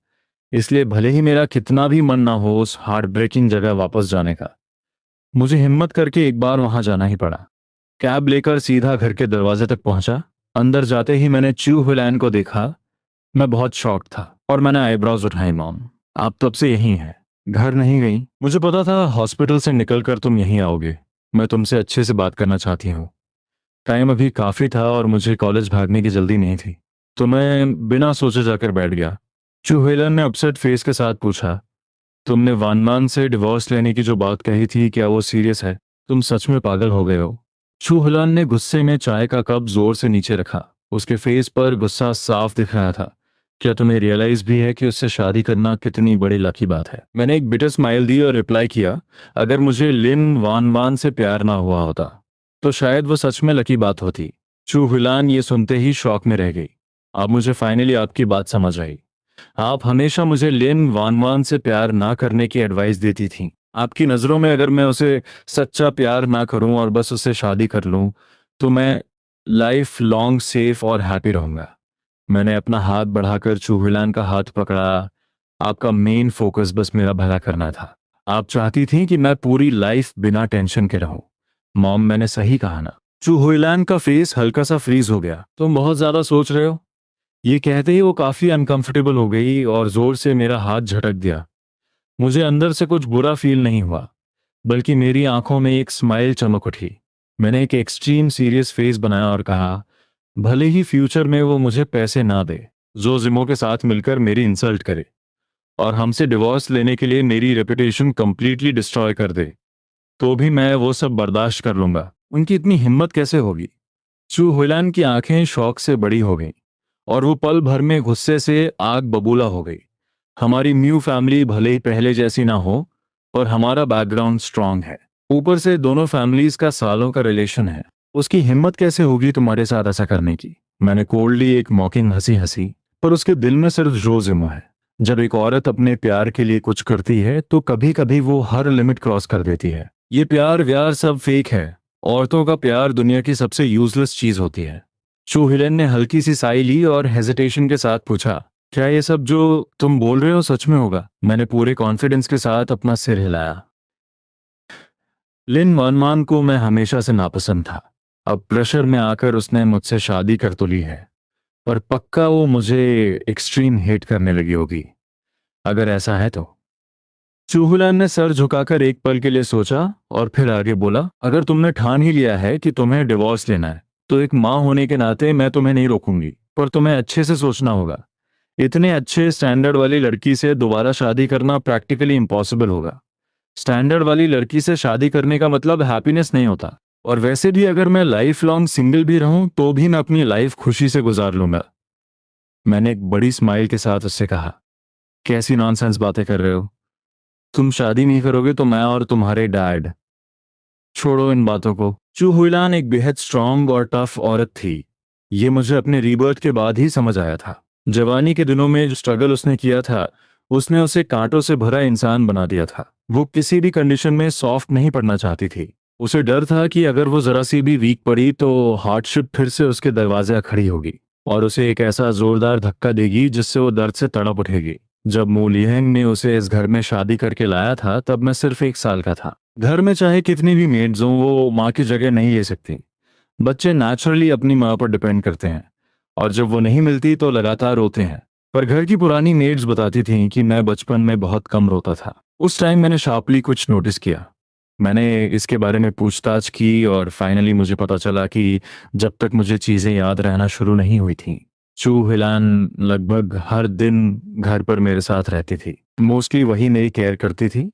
इसलिए भले ही मेरा कितना भी मन ना हो उस हार्ट ब्रेकिंग जगह वापस जाने का, मुझे हिम्मत करके एक बार वहां जाना ही पड़ा। कैब लेकर सीधा घर के दरवाजे तक पहुंचा। अंदर जाते ही मैंने चू हुलैन को देखा। मैं बहुत शॉक था और मैंने आईब्रोज उठाई। मॉम, आप तब से यहीं हैं, घर नहीं गई? मुझे पता था हॉस्पिटल से निकलकर तुम यहीं आओगे। मैं तुमसे अच्छे से बात करना चाहती हूँ। टाइम अभी काफी था और मुझे कॉलेज भागने की जल्दी नहीं थी, तो मैं बिना सोचे जाकर बैठ गया। चूहेलन ने अपसेट फेस के साथ पूछा, तुमने वानमान से डिवोर्स लेने की जो बात कही थी, क्या वो सीरियस है? तुम सच में पागल हो गए हो? चूहलान ने गुस्से में चाय का कप जोर से नीचे रखा। उसके फेस पर गुस्सा साफ दिख रहा था। क्या तुम्हें रियलाइज भी है कि उससे शादी करना कितनी बड़ी लकी बात है? मैंने एक बिटर स्माइल दी और रिप्लाई किया, अगर मुझे लिन वानवान से प्यार ना हुआ होता तो शायद वो सच में लकी बात होती। चूहलान ये सुनते ही शॉक में रह गई। अब मुझे फाइनली आपकी बात समझ आई। आप हमेशा मुझे लिन वानवान से प्यार ना करने की एडवाइस देती थी। आपकी नज़रों में अगर मैं उसे सच्चा प्यार ना करूं और बस उससे शादी कर लूं, तो मैं लाइफ लॉन्ग सेफ और हैप्पी रहूंगा। मैंने अपना हाथ बढ़ाकर चूहिलान का हाथ पकड़ा। आपका मेन फोकस बस मेरा भला करना था। आप चाहती थी कि मैं पूरी लाइफ बिना टेंशन के रहूं। मॉम, मैंने सही कहा ना? चूहिलान का फेस हल्का सा फ्रीज हो गया। तुम बहुत ज्यादा सोच रहे हो। ये कहते ही वो काफी अनकंफर्टेबल हो गई और जोर से मेरा हाथ झटक दिया। मुझे अंदर से कुछ बुरा फील नहीं हुआ, बल्कि मेरी आंखों में एक स्माइल चमक उठी। मैंने एक एक्सट्रीम सीरियस फेस बनाया और कहा, भले ही फ्यूचर में वो मुझे पैसे ना दे, जोजिमो के साथ मिलकर मेरी इंसल्ट करे और हमसे डिवोर्स लेने के लिए मेरी रेपुटेशन कंप्लीटली डिस्ट्रॉय कर दे, तो भी मैं वो सब बर्दाश्त कर लूंगा। उनकी इतनी हिम्मत कैसे होगी? चू हुइलान की आंखें शौक से बड़ी हो गईं और वो पल भर में गुस्से से आग बबूला हो गई। हमारी न्यू फैमिली भले ही पहले जैसी ना हो, पर हमारा बैकग्राउंड स्ट्रांग है। ऊपर से दोनों फैमिलीज का सालों का रिलेशन है। उसकी हिम्मत कैसे होगी तुम्हारे साथ ऐसा करने की? मैंने कोल्डली एक मॉकिंग हंसी हंसी, पर उसके दिल में सिर्फ जोजिमो है। जब एक औरत अपने प्यार के लिए कुछ करती है तो कभी कभी वो हर लिमिट क्रॉस कर देती है। ये प्यार व्यार सब फेक है। औरतों का प्यार दुनिया की सबसे यूजलेस चीज होती है। चूहिलन ने हल्की सी साई ली और हेजिटेशन के साथ पूछा, क्या ये सब जो तुम बोल रहे हो सच में होगा? मैंने पूरे कॉन्फिडेंस के साथ अपना सिर हिलाया। लिन वनमान को मैं हमेशा से नापसंद था। अब प्रेशर में आकर उसने मुझसे शादी कर तो ली है, पर पक्का वो मुझे एक्सट्रीम हेट करने लगी होगी अगर ऐसा है तो। चूहुलान ने सर झुकाकर एक पल के लिए सोचा और फिर आगे बोला, अगर तुमने ठान ही लिया है कि तुम्हें डिवोर्स लेना है, तो एक माँ होने के नाते मैं तुम्हें नहीं रोकूंगी, पर तुम्हें अच्छे से सोचना होगा। इतने अच्छे स्टैंडर्ड वाली लड़की से दोबारा शादी करना प्रैक्टिकली इम्पॉसिबल होगा। स्टैंडर्ड वाली लड़की से शादी करने का मतलब हैप्पीनेस नहीं होता। और वैसे भी अगर मैं लाइफ लॉन्ग सिंगल भी रहूं तो भी मैं अपनी लाइफ खुशी से गुजार लूंगा। मैंने एक बड़ी स्माइल के साथ उससे कहा, कैसी नॉनसेंस बातें कर रहे हो? तुम शादी नहीं करोगे तो मैं और तुम्हारे डैड। छोड़ो इन बातों को। चू हुइलान एक बेहद स्ट्रांग और टफ औरत थी। ये मुझे अपने रीबर्थ के बाद ही समझ आया था। जवानी के दिनों में जो स्ट्रगल उसने किया था, उसने उसे कांटों से भरा इंसान बना दिया था। वो किसी भी कंडीशन में सॉफ्ट नहीं पड़ना चाहती थी। उसे डर था कि अगर वो जरा सी भी वीक पड़ी तो हार्डशिप फिर से उसके दरवाजे खड़ी होगी और उसे एक ऐसा जोरदार धक्का देगी जिससे वो दर्द से तड़प उठेगी। जब मू लिहेंग ने उसे इस घर में शादी करके लाया था तब मैं सिर्फ 1 साल का था। घर में चाहे कितनी भी मेड्स हों, वो माँ की जगह नहीं ले सकती। बच्चे नेचुरली अपनी माँ पर डिपेंड करते हैं और जब वो नहीं मिलती तो लगातार रोते हैं। पर घर की पुरानी मेड्स बताती थीं कि मैं बचपन में बहुत कम रोता था। उस टाइम मैंने शार्पली कुछ नोटिस किया। मैंने इसके बारे में पूछताछ की और फाइनली मुझे पता चला कि जब तक मुझे चीज़ें याद रहना शुरू नहीं हुई थी, चू हिलान लगभग हर दिन घर पर मेरे साथ रहती थी। मोस्टली वही मेरी केयर करती थी।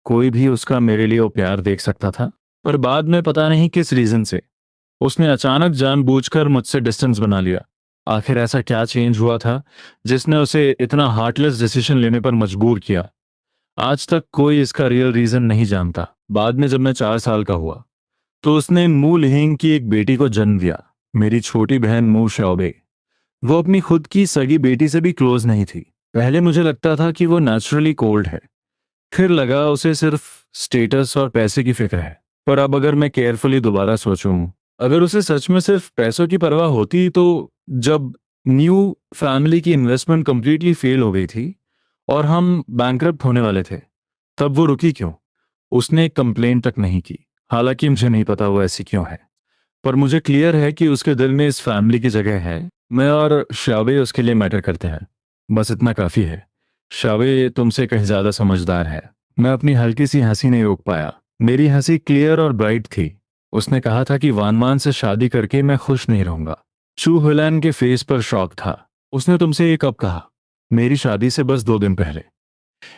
कोई भी उसका मेरे लिए वो प्यार देख सकता था। पर बाद में पता नहीं किस रीजन से उसने अचानक जानबूझकर मुझसे डिस्टेंस बना लिया। आखिर ऐसा क्या चेंज हुआ था जिसने उसे इतना हार्टलेस डिसीजन लेने पर मजबूर किया? आज तक कोई इसका रियल रीजन नहीं जानता। बाद में जब मैं 4 साल का हुआ तो उसने मू लिहिंग की एक बेटी को जन्म दिया, मेरी छोटी बहन मू शाओबे। वो अपनी खुद की सगी बेटी से भी क्लोज नहीं थी। पहले मुझे लगता था कि वो नेचुरली कोल्ड है, फिर लगा उसे सिर्फ स्टेटस और पैसे की फिक्र है। पर अब अगर मैं केयरफुली दोबारा सोचूं, अगर उसे सच में सिर्फ पैसों की परवाह होती तो जब न्यू फैमिली की इन्वेस्टमेंट कंप्लीटली फेल हो गई थी और हम बैंकरप्ट होने वाले थे, तब वो रुकी क्यों? उसने एक कंप्लेंट तक नहीं की। हालांकि मुझे नहीं पता वो ऐसी क्यों है, पर मुझे क्लियर है कि उसके दिल में इस फैमिली की जगह है। मैं और शावे उसके लिए मैटर करते हैं। बस इतना काफी है। शावे तुमसे कहीं ज्यादा समझदार है। मैं अपनी हल्की सी हंसी नहीं रोक पाया। मेरी हंसी क्लियर और ब्राइट थी। उसने कहा था कि वानवान से शादी करके मैं खुश नहीं रहूंगा। चू हुलैन के फेस पर शॉक था। उसने तुमसे ये कब कहा? मेरी शादी से बस 2 दिन पहले।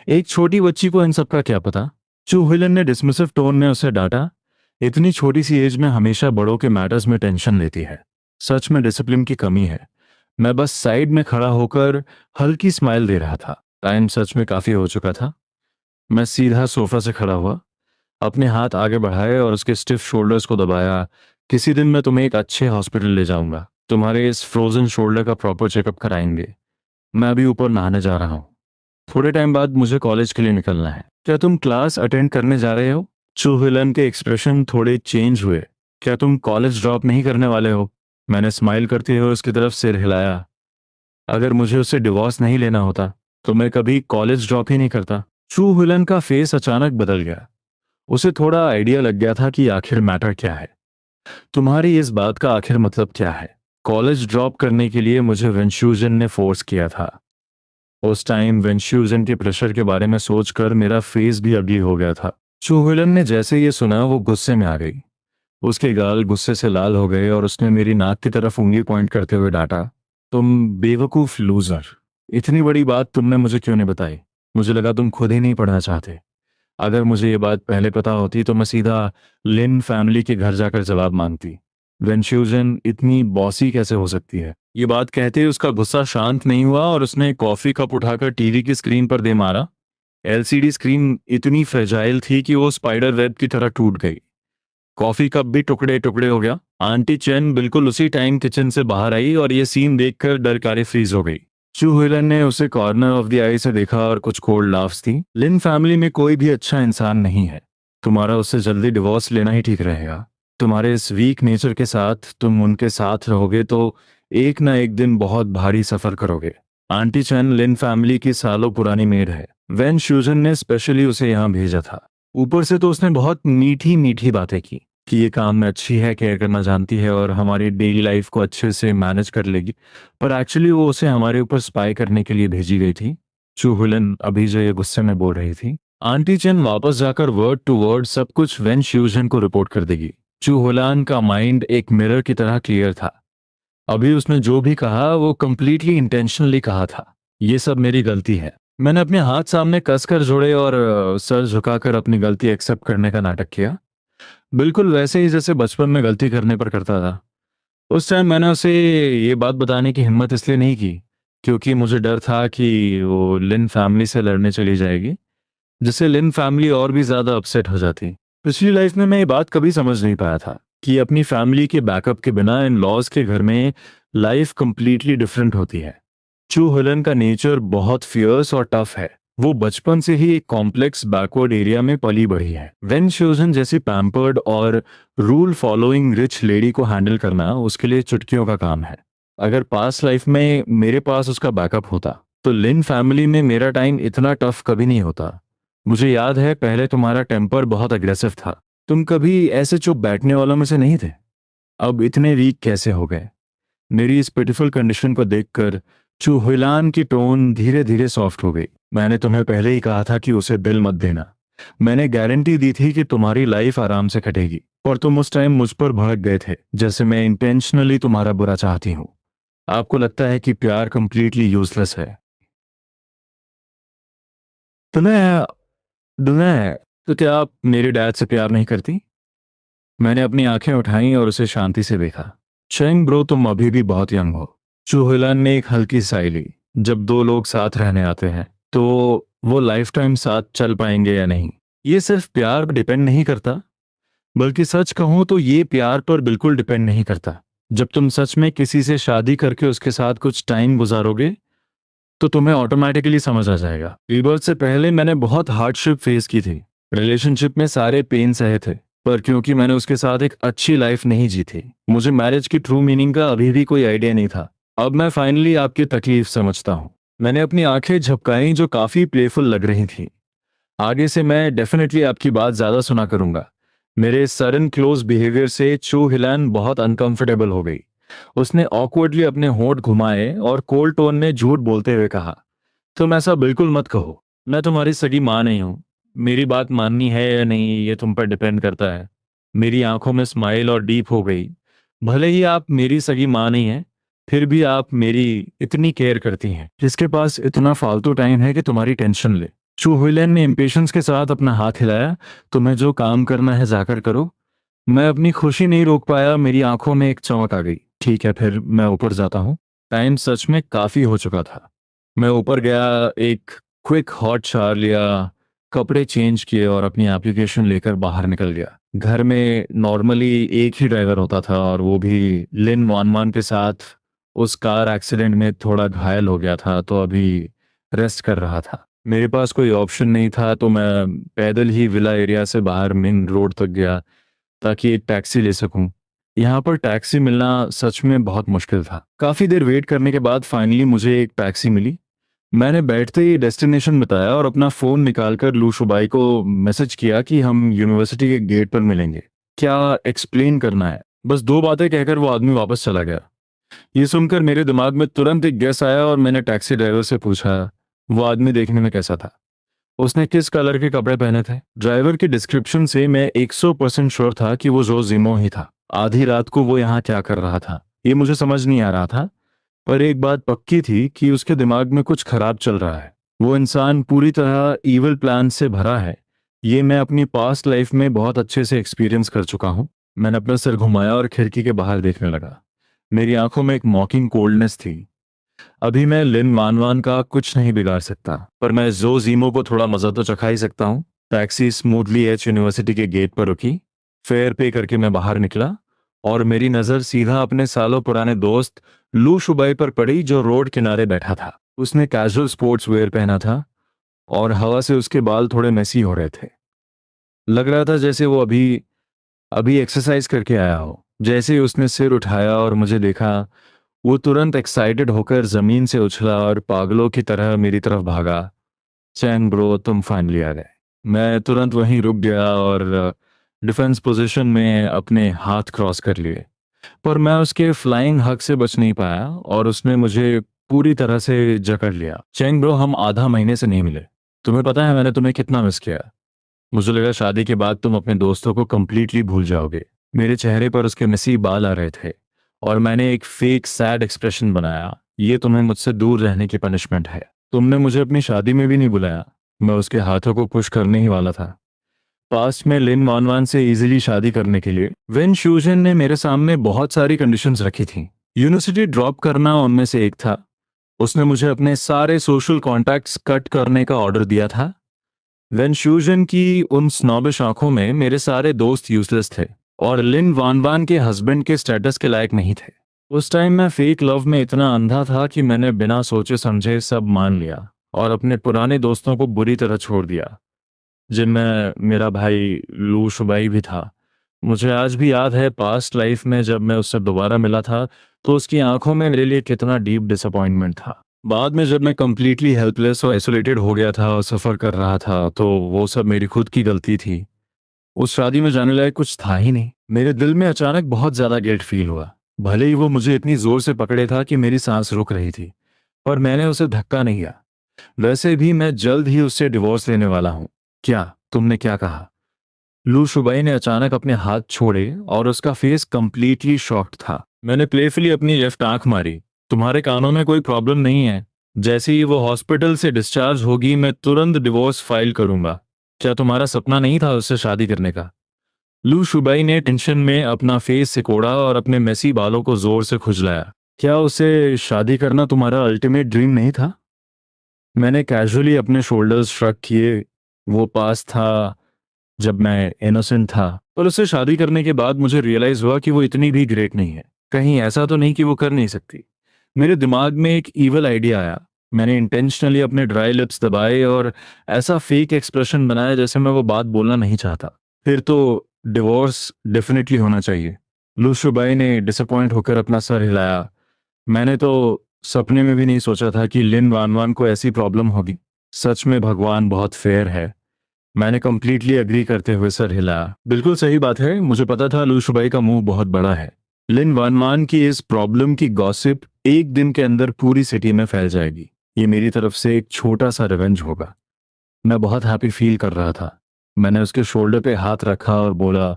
एक छोटी बच्ची को इन सब का क्या पता? चू हुलैन ने डिसमिसिव टोन में उसे डांटा। इतनी छोटी सी एज में हमेशा बड़ों के मैटर्स में टेंशन लेती है। सच में डिसिप्लिन की कमी है। मैं बस साइड में खड़ा होकर हल्की स्माइल दे रहा था। टाइम सच में काफी हो चुका था। मैं सीधा सोफा से खड़ा हुआ, अपने हाथ आगे बढ़ाए और उसके स्टिफ शोल्डर्स को दबाया। किसी दिन मैं तुम्हें एक अच्छे हॉस्पिटल ले जाऊंगा। तुम्हारे इस फ्रोजन शोल्डर का प्रॉपर चेकअप कराएंगे। मैं अभी ऊपर नहाने जा रहा हूँ। थोड़े टाइम बाद मुझे कॉलेज के लिए निकलना है। क्या तुम क्लास अटेंड करने जा रहे हो? चूहिलन के एक्सप्रेशन थोड़े चेंज हुए। क्या तुम कॉलेज ड्रॉप नहीं करने वाले हो? मैंने स्माइल करते हुए उसकी तरफ सिर हिलाया। अगर मुझे उससे डिवोर्स नहीं लेना होता तो मैं कभी कॉलेज ड्रॉप ही नहीं करता। चू हुलन का फेस अचानक बदल गया। उसे थोड़ा आइडिया लग गया था कि आखिर मैटर क्या है। तुम्हारी इस बात का आखिर मतलब क्या है? कॉलेज ड्रॉप करने के लिए मुझे वेंशुजन ने फोर्स किया था। उस टाइम वेंशुजन के प्रेशर के बारे में सोचकर मेरा फेस भी अगली हो गया था। चूहुलन ने जैसे ये सुना वो गुस्से में आ गई। उसके गाल गुस्से से लाल हो गए और उसने मेरी नाक की तरफ उंगली पॉइंट करते हुए डांटा, तुम बेवकूफ लूजर, इतनी बड़ी बात तुमने मुझे क्यों नहीं बताई? मुझे लगा तुम खुद ही नहीं पढ़ना चाहते। अगर मुझे ये बात पहले पता होती तो मैं सीधा लिन फैमिली के घर जाकर जवाब मांगती। वेंशुजन इतनी बॉसी कैसे हो सकती है? ये बात कहते ही उसका गुस्सा शांत नहीं हुआ और उसने कॉफी कप उठाकर टीवी की स्क्रीन पर दे मारा। एलसीडी स्क्रीन इतनी फ्रेजाइल थी कि वो स्पाइडर वेब की तरह टूट गई। कॉफी कप भी टुकड़े टुकड़े हो गया। आंटी चेन बिल्कुल उसी टाइम किचन से बाहर आई और ये सीन देखकर डरकारे फ्रीज हो गई। चू हुइलन ने उसे कॉर्नर ऑफ द आई से देखा और कुछ कोल्ड लाफ्स थी। लिन फैमिली में कोई भी अच्छा इंसान नहीं है। तुम्हारा उससे जल्दी डिवोर्स लेना ही ठीक रहेगा। तुम्हारे इस वीक नेचर के साथ तुम उनके साथ रहोगे तो एक ना एक दिन बहुत भारी सफर करोगे। आंटी चैन लिन फैमिली की सालों पुरानी मेड है। वेन शूजन ने स्पेशली उसे यहाँ भेजा था। ऊपर से तो उसने बहुत मीठी मीठी बातें की कि ये काम में अच्छी है, केयर करना जानती है और हमारी डेली लाइफ को अच्छे से मैनेज कर लेगी। पर एक्चुअली वो उसे हमारे ऊपर स्पाई करने के लिए भेजी गई थी। चू हुलन अभी जो ये गुस्से में बोल रही थी। आंटी चेन वापस जाकर वर्ड टू वर्ड सब कुछ वेन श्यूजन को रिपोर्ट कर देगी। चू हुलान का माइंड एक मिरर की तरह क्लियर था। अभी उसने जो भी कहा वो कंप्लीटली इंटेंशनली कहा था। ये सब मेरी गलती है। मैंने अपने हाथ सामने कसकर जोड़े और सर झुकाकर अपनी गलती एक्सेप्ट करने का नाटक किया। बिल्कुल वैसे ही जैसे बचपन में गलती करने पर करता था। उस टाइम मैंने उसे ये बात बताने की हिम्मत इसलिए नहीं की क्योंकि मुझे डर था कि वो लिन फैमिली से लड़ने चली जाएगी, जिससे लिन फैमिली और भी ज्यादा अपसेट हो जाती। पिछली लाइफ में मैं ये बात कभी समझ नहीं पाया था कि अपनी फैमिली के बैकअप के बिना इन लॉज के घर में लाइफ कंप्लीटली डिफरेंट होती है। चू हुलन का नेचर बहुत फियर्स और टफ है। वो बचपन से ही एक कॉम्प्लेक्स बैकवर्ड एरिया में पली बढ़ी है। वेन शोजन जैसी पैम्पर्ड और रूल फॉलोइंग रिच लेडी को हैंडल करना उसके लिए चुटकियों का काम है। अगर पास्ट लाइफ में मेरे पास उसका बैकअप होता तो लिन फैमिली में मेरा टाइम इतना टफ कभी नहीं होता। मुझे याद है पहले तुम्हारा टेम्पर बहुत अग्रेसिव था। तुम कभी ऐसे चुप बैठने वालों में से नहीं थे। अब इतने वीक कैसे हो गए? मेरी इस पिटिफुल कंडीशन को देखकर चू हुइलान की टोन धीरे धीरे सॉफ्ट हो गई। मैंने तुम्हें पहले ही कहा था कि उसे बिल मत देना। मैंने गारंटी दी थी कि तुम्हारी लाइफ आराम से कटेगी और तुम उस टाइम मुझ पर भड़क गए थे जैसे मैं इंटेंशनली तुम्हारा बुरा चाहती हूँ। आपको लगता है कि प्यार कंप्लीटली यूजलेस है। तुम्हें तुम्हें तो क्या आप मेरे डैड से प्यार नहीं करती? मैंने अपनी आंखें उठाई और उसे शांति से देखा। चेंग ब्रो, तुम अभी भी बहुत यंग हो। चूहलान ने एक हल्की साई ली। जब दो लोग साथ रहने आते हैं तो वो लाइफ टाइम साथ चल पाएंगे या नहीं, ये सिर्फ प्यार पर डिपेंड नहीं करता। बल्कि सच कहूं तो ये प्यार पर बिल्कुल डिपेंड नहीं करता। जब तुम सच में किसी से शादी करके उसके साथ कुछ टाइम गुजारोगे तो तुम्हें ऑटोमेटिकली समझ आ जाएगा। रीबर्थ से पहले मैंने बहुत हार्डशिप फेस की थी। रिलेशनशिप में सारे पेन सहे थे, पर क्योंकि मैंने उसके साथ एक अच्छी लाइफ नहीं जी थी, मुझे मैरिज की ट्रू मीनिंग का अभी भी कोई आइडिया नहीं था। अब मैं फाइनली आपकी तकलीफ समझता हूँ। मैंने अपनी आंखें झपकाई जो काफी प्लेफुल लग रही थी। आगे से मैं डेफिनेटली आपकी बात ज्यादा सुना करूंगा। मेरे सडन क्लोज बिहेवियर से चू हिलान बहुत अनकंफर्टेबल हो गई। उसने ऑकवर्डली अपने होंठ घुमाए और कोल्ड टोन में झूठ बोलते हुए कहा, तुम ऐसा बिल्कुल मत कहो। मैं तुम्हारी सगी माँ नहीं हूँ। मेरी बात माननी है या नहीं ये तुम पर डिपेंड करता है। मेरी आंखों में स्माइल और डीप हो गई। भले ही आप मेरी सगी माँ नहीं है, फिर भी आप मेरी इतनी केयर करती हैं, जिसके पास इतना फालतू टाइम है कि तुम्हारी टेंशन ले। चू हुइलैन ने इम्पेशंस के साथ अपना हाथ हिलाया। तुम्हें जो काम करना है जाकर करो। मैं अपनी खुशी नहीं रोक पाया, मेरी आंखों में एक चमक आ गई। ठीक है, फिर मैं ऊपर जाता हूँ। टाइम सच में काफी हो चुका था। मैं ऊपर गया, एक क्विक हॉट शावर लिया, कपड़े चेंज किए और अपनी एप्लीकेशन लेकर बाहर निकल गया। घर में नॉर्मली एक ही ड्राइवर होता था और वो भी लिन वानवान के साथ उस कार एक्सीडेंट में थोड़ा घायल हो गया था तो अभी रेस्ट कर रहा था। मेरे पास कोई ऑप्शन नहीं था तो मैं पैदल ही विला एरिया से बाहर मेन रोड तक गया ताकि एक टैक्सी ले सकूं। यहाँ पर टैक्सी मिलना सच में बहुत मुश्किल था। काफ़ी देर वेट करने के बाद फाइनली मुझे एक टैक्सी मिली। मैंने बैठते ही डेस्टिनेशन बताया और अपना फ़ोन निकालकर लू शुबाई को मैसेज किया कि हम यूनिवर्सिटी के गेट पर मिलेंगे। क्या एक्सप्लेन करना है? बस दो बातें कहकर वो आदमी वापस चला गया। ये सुनकर मेरे दिमाग में तुरंत एक गेस आया और मैंने टैक्सी ड्राइवर से पूछा, वो आदमी देखने में कैसा था? उसने किस कलर के कपड़े पहने थे? ड्राइवर की डिस्क्रिप्शन से मैं 100% श्योर था कि वो जोजिमो ही था। आधी रात को वो यहाँ क्या कर रहा था ये मुझे समझ नहीं आ रहा था, पर एक बात पक्की थी कि उसके दिमाग में कुछ खराब चल रहा है। वो इंसान पूरी तरह ईवल प्लान से भरा है। ये मैं अपनी पास्ट लाइफ में बहुत अच्छे से एक्सपीरियंस कर चुका हूँ। मैंने अपना सिर घुमाया और खिड़की के बाहर देखने लगा। मेरी आंखों में एक मॉकिंग कोल्डनेस थी। अभी मैं लिन वानवान का कुछ नहीं बिगाड़ सकता, पर मैं जो जीमो को थोड़ा मजा तो चखा ही सकता हूँ। टैक्सी स्मूथली एच यूनिवर्सिटी के गेट पर रुकी। फेयर पे करके मैं बाहर निकला और मेरी नजर सीधा अपने सालों पुराने दोस्त लू शुबाई पर पड़ी, जो रोड किनारे बैठा था। उसने कैजुअल स्पोर्ट्स वेयर पहना था और हवा से उसके बाल थोड़े मेसी हो रहे थे। लग रहा था जैसे वो अभी अभी एक्सरसाइज करके आया हो। जैसे ही उसने सिर उठाया और मुझे देखा, वो तुरंत एक्साइटेड होकर जमीन से उछला और पागलों की तरह मेरी तरफ भागा। चैन ब्रो, तुम फाइनली आ गए। मैं तुरंत वहीं रुक गया और डिफेंस पोजीशन में अपने हाथ क्रॉस कर लिए, पर मैं उसके फ्लाइंग हक से बच नहीं पाया और उसने मुझे पूरी तरह से जकड़ लिया। चैन ब्रो, हम आधा महीने से नहीं मिले। तुम्हें पता है मैंने तुम्हें कितना मिस किया? मुझे लगा शादी के बाद तुम अपने दोस्तों को कंप्लीटली भूल जाओगे। मेरे चेहरे पर उसके मेसी बाल आ रहे थे और मैंने एक फेक सैड एक्सप्रेशन बनाया। ये तुम्हें मुझसे दूर रहने की पनिशमेंट है। तुमने मुझे अपनी शादी में भी नहीं बुलाया। मैं उसके हाथों को पुश करने ही वाला था। पास्ट में लिन वानवान से इजीली शादी करने के लिए वेन शूजन ने मेरे सामने बहुत सारी कंडीशंस रखी थी। यूनिवर्सिटी ड्रॉप करना उनमें से एक था। उसने मुझे अपने सारे सोशल कॉन्टैक्ट्स कट करने का ऑर्डर दिया था। वेनशूजन की उन स्नॉबिश आंखों में मेरे सारे दोस्त यूजलेस थे और लिन वानवान के हस्बैंड के स्टेटस के लायक नहीं थे। उस टाइम मैं फेक लव में इतना अंधा था कि मैंने बिना सोचे समझे सब मान लिया और अपने पुराने दोस्तों को बुरी तरह छोड़ दिया, जिनमें मेरा भाई लू शुबाई भी था। मुझे आज भी याद है पास्ट लाइफ में जब मैं उससे दोबारा मिला था तो उसकी आंखों में मेरे लिए कितना डीप डिसअपॉइंटमेंट था। बाद में जब मैं कंप्लीटली हेल्पलेस और आइसोलेटेड हो गया था और सफ़र कर रहा था तो वो सब मेरी खुद की गलती थी। उस शादी में जाने लायक कुछ था ही नहीं। मेरे दिल में अचानक बहुत ज़्यादा गिल्ट फील हुआ। भले ही वो मुझे इतनी ज़ोर से पकड़े था कि मेरी सांस रुक रही थी, पर मैंने उसे धक्का नहीं दिया। वैसे भी मैं जल्द ही उससे डिवोर्स लेने वाला हूँ। क्या? तुमने क्या कहा? लू शुबाई ने अचानक अपने हाथ छोड़े और उसका फेस कंप्लीटली शॉक्ड था। मैंने प्लेफुली अपनी लेफ्ट आंख मारी। तुम्हारे कानों में कोई प्रॉब्लम नहीं है? जैसे ही वो हॉस्पिटल से डिस्चार्ज होगी मैं तुरंत डिवोर्स फाइल करूंगा। क्या तुम्हारा सपना नहीं था उससे शादी करने का? लू शुबाई ने टेंशन में अपना फेस सिकोड़ा और अपने मेसी बालों को जोर से खुजलाया। क्या उसे शादी करना तुम्हारा अल्टीमेट ड्रीम नहीं था? मैंने कैजुअली अपने शोल्डर्स श्रग किए। वो पास था जब मैं इनोसेंट था, पर उससे शादी करने के बाद मुझे रियलाइज हुआ कि वो इतनी भी ग्रेट नहीं है। कहीं ऐसा तो नहीं कि वो कर नहीं सकती? मेरे दिमाग में एक ईवल आइडिया आया। मैंने इंटेंशनली अपने ड्राई लिप्स दबाए और ऐसा फेक एक्सप्रेशन बनाया जैसे मैं वो बात बोलना नहीं चाहता। फिर तो डिवोर्स डेफिनेटली होना चाहिए। लुशुबाई ने डिसअपॉइंट होकर अपना सर हिलाया। मैंने तो सपने में भी नहीं सोचा था कि लिन वानवान को ऐसी प्रॉब्लम होगी। सच में भगवान बहुत फेयर है। मैंने कंप्लीटली एग्री करते हुए सर हिलाया। बिल्कुल सही बात है, मुझे पता था लू शुबाई का मुंह बहुत बड़ा है। लिन वानवान की इस प्रॉब्लम की गॉसिप एक दिन के अंदर पूरी सिटी में फैल जाएगी। ये मेरी तरफ से एक छोटा सा रिवेंज होगा। मैं बहुत हैप्पी फील कर रहा था। मैंने उसके शोल्डर पे हाथ रखा और बोला,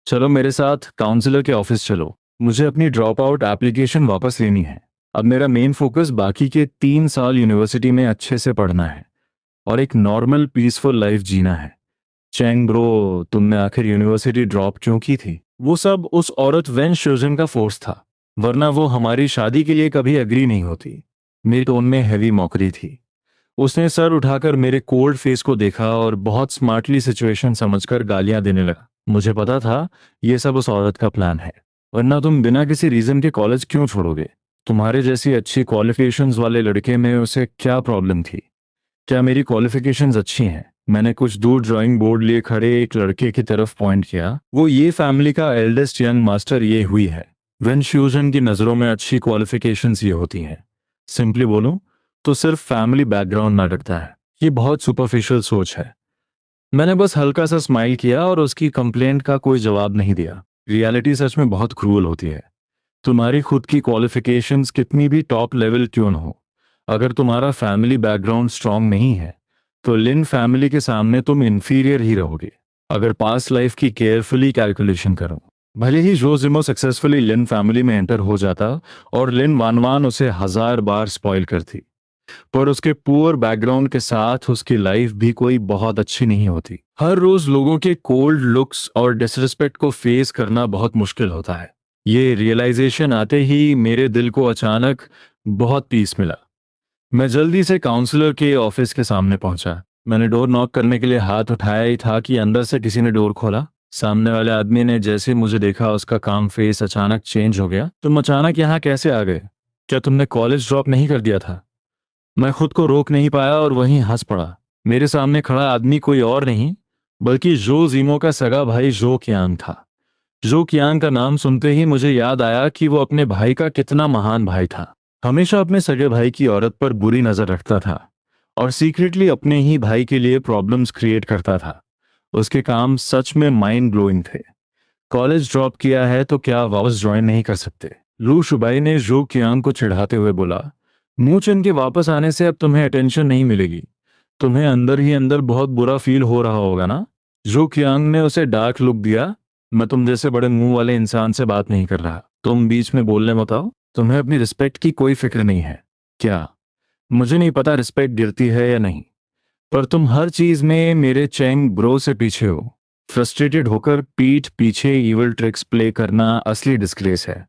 चलो मेरे साथ काउंसलर के ऑफिस चलो। मुझे अपनी ड्रॉप आउट एप्लीकेशन वापस लेनी है। अब मेरा मेन फोकस बाकी के 3 साल यूनिवर्सिटी में अच्छे से पढ़ना है और एक नॉर्मल पीसफुल लाइफ जीना है। चैंग ब्रो, तुमने आखिर यूनिवर्सिटी ड्रॉप क्यों की थी? वो सब उस औरत वेन शोजन का फोर्स था, वरना वो हमारी शादी के लिए कभी एग्री नहीं होती। मेरी टोन में हैवी मॉकरी थी। उसने सर उठाकर मेरे कोल्ड फेस को देखा और बहुत स्मार्टली सिचुएशन समझकर गालियां देने लगा। मुझे पता था ये सब उस औरत का प्लान है, वरना तुम बिना किसी रीजन के कॉलेज क्यों छोड़ोगे? तुम्हारे जैसी अच्छी क्वालिफिकेशंस वाले लड़के में उसे क्या प्रॉब्लम थी? क्या मेरी क्वालिफिकेशंस अच्छी हैं? मैंने कुछ दूर ड्राइंग बोर्ड लिए खड़े एक लड़के की तरफ पॉइंट किया। वो ये फैमिली का एल्डेस्ट यंग मास्टर ये हुई है। वेन फ्यूजन की नज़रों में अच्छी क्वालिफिकेशंस ये होती हैं। सिंपली बोलूं तो सिर्फ फैमिली बैकग्राउंड ना रखता है। ये बहुत सुपरफिशियल सोच है। मैंने बस हल्का सा स्माइल किया और उसकी कंप्लेंट का कोई जवाब नहीं दिया। रियलिटी सच में बहुत क्रूअल होती है। तुम्हारी खुद की क्वालिफिकेशंस कितनी भी टॉप लेवल क्यों न हो, अगर तुम्हारा फैमिली बैकग्राउंड स्ट्रांग नहीं है तो लिन फैमिली के सामने तुम इंफीरियर ही रहोगे। अगर पास्ट लाइफ की केयरफुली कैलकुलेशन करो, भले ही जोजिमो सक्सेसफुली लिन फैमिली में एंटर हो जाता और लिन वानवान उसे 1000 बार स्पॉइल करती, पर उसके पुअर बैकग्राउंड के साथ उसकी लाइफ भी कोई बहुत अच्छी नहीं होती। हर रोज लोगों के कोल्ड लुक्स और डिसरिस्पेक्ट को फेस करना बहुत मुश्किल होता है। ये रियलाइजेशन आते ही मेरे दिल को अचानक बहुत पीस मिला। मैं जल्दी से काउंसलर के ऑफिस के सामने पहुंचा। मैंने डोर नॉक करने के लिए हाथ उठाया ही था कि अंदर से किसी ने डोर खोला। सामने वाले आदमी ने जैसे मुझे देखा उसका काम फेस अचानक चेंज हो गया। तुम अचानक यहाँ कैसे आ गए? क्या तुमने कॉलेज ड्रॉप नहीं कर दिया था? मैं खुद को रोक नहीं पाया और वहीं हंस पड़ा। मेरे सामने खड़ा आदमी कोई और नहीं बल्कि जो जीमो का सगा भाई जो कियांग था। जो कियांग का नाम सुनते ही मुझे याद आया कि वो अपने भाई का कितना महान भाई था। हमेशा अपने सगे भाई की औरत पर बुरी नजर रखता था और सीक्रेटली अपने ही भाई के लिए प्रॉब्लम्स क्रिएट करता था। उसके काम सच में माइंड ब्लोइंग थे। कॉलेज ड्रॉप किया है तो क्या वापस ज्वाइन नहीं कर सकते? लू शुबाई ने जो कियांग को चिढ़ाते हुए बोला। मुंह चुन के वापस आने से अब तुम्हें अटेंशन नहीं मिलेगी। तुम्हें अंदर ही अंदर बहुत बुरा फील हो रहा होगा ना? जो कियांग ने उसे डार्क लुक दिया। मैं तुम जैसे बड़े मुंह वाले इंसान से बात नहीं कर रहा। तुम बीच में बोलने मत आओ। तुम्हें अपनी रिस्पेक्ट की कोई फिक्र नहीं है क्या? मुझे नहीं पता रिस्पेक्ट गिरती है या नहीं, पर तुम हर चीज में मेरे चैंग ब्रो से पीछे हो। फ्रस्ट्रेटेड होकर पीठ पीछे इविल ट्रिक्स प्ले करना असली डिस्ग्रेस है।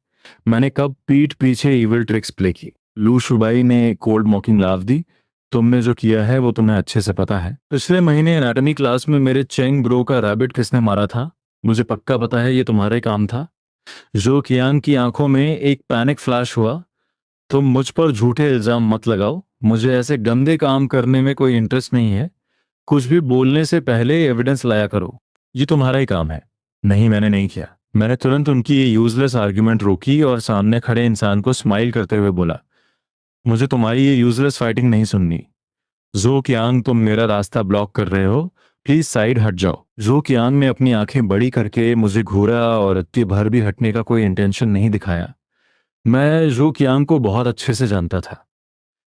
मैंने कब पीठ पीछे इविल ट्रिक्स प्ले की? लू शुबाई ने कोल्ड मॉकिंग लाफ दी। तुमने जो किया है वो तुम्हें अच्छे से पता है। पिछले महीने एनाटॉमी क्लास में मेरे चैंग ब्रो का रैबिट किसने मारा था? मुझे पक्का पता है ये तुम्हारा ही काम था। जो कियांग की आंखों में एक पैनिक फ्लैश हुआ। तुम मुझ पर झूठे इल्जाम मत लगाओ। मुझे ऐसे गंदे काम करने में कोई इंटरेस्ट नहीं है। कुछ भी बोलने से पहले एविडेंस लाया करो। ये तुम्हारा ही काम है। नहीं, मैंने नहीं किया। मैंने तुरंत उनकी ये यूजलेस आर्ग्यूमेंट रोकी और सामने खड़े इंसान को स्माइल करते हुए बोला, मुझे तुम्हारी ये यूजलेस फाइटिंग नहीं सुननी। जो कियांग, तुम मेरा रास्ता ब्लॉक कर रहे हो। प्लीज साइड हट जाओ। जो कियांग ने अपनी आंखें बड़ी करके मुझे घूरा और इतनी भर भी हटने का कोई इंटेंशन नहीं दिखाया। मैं जो कियांग को बहुत अच्छे से जानता था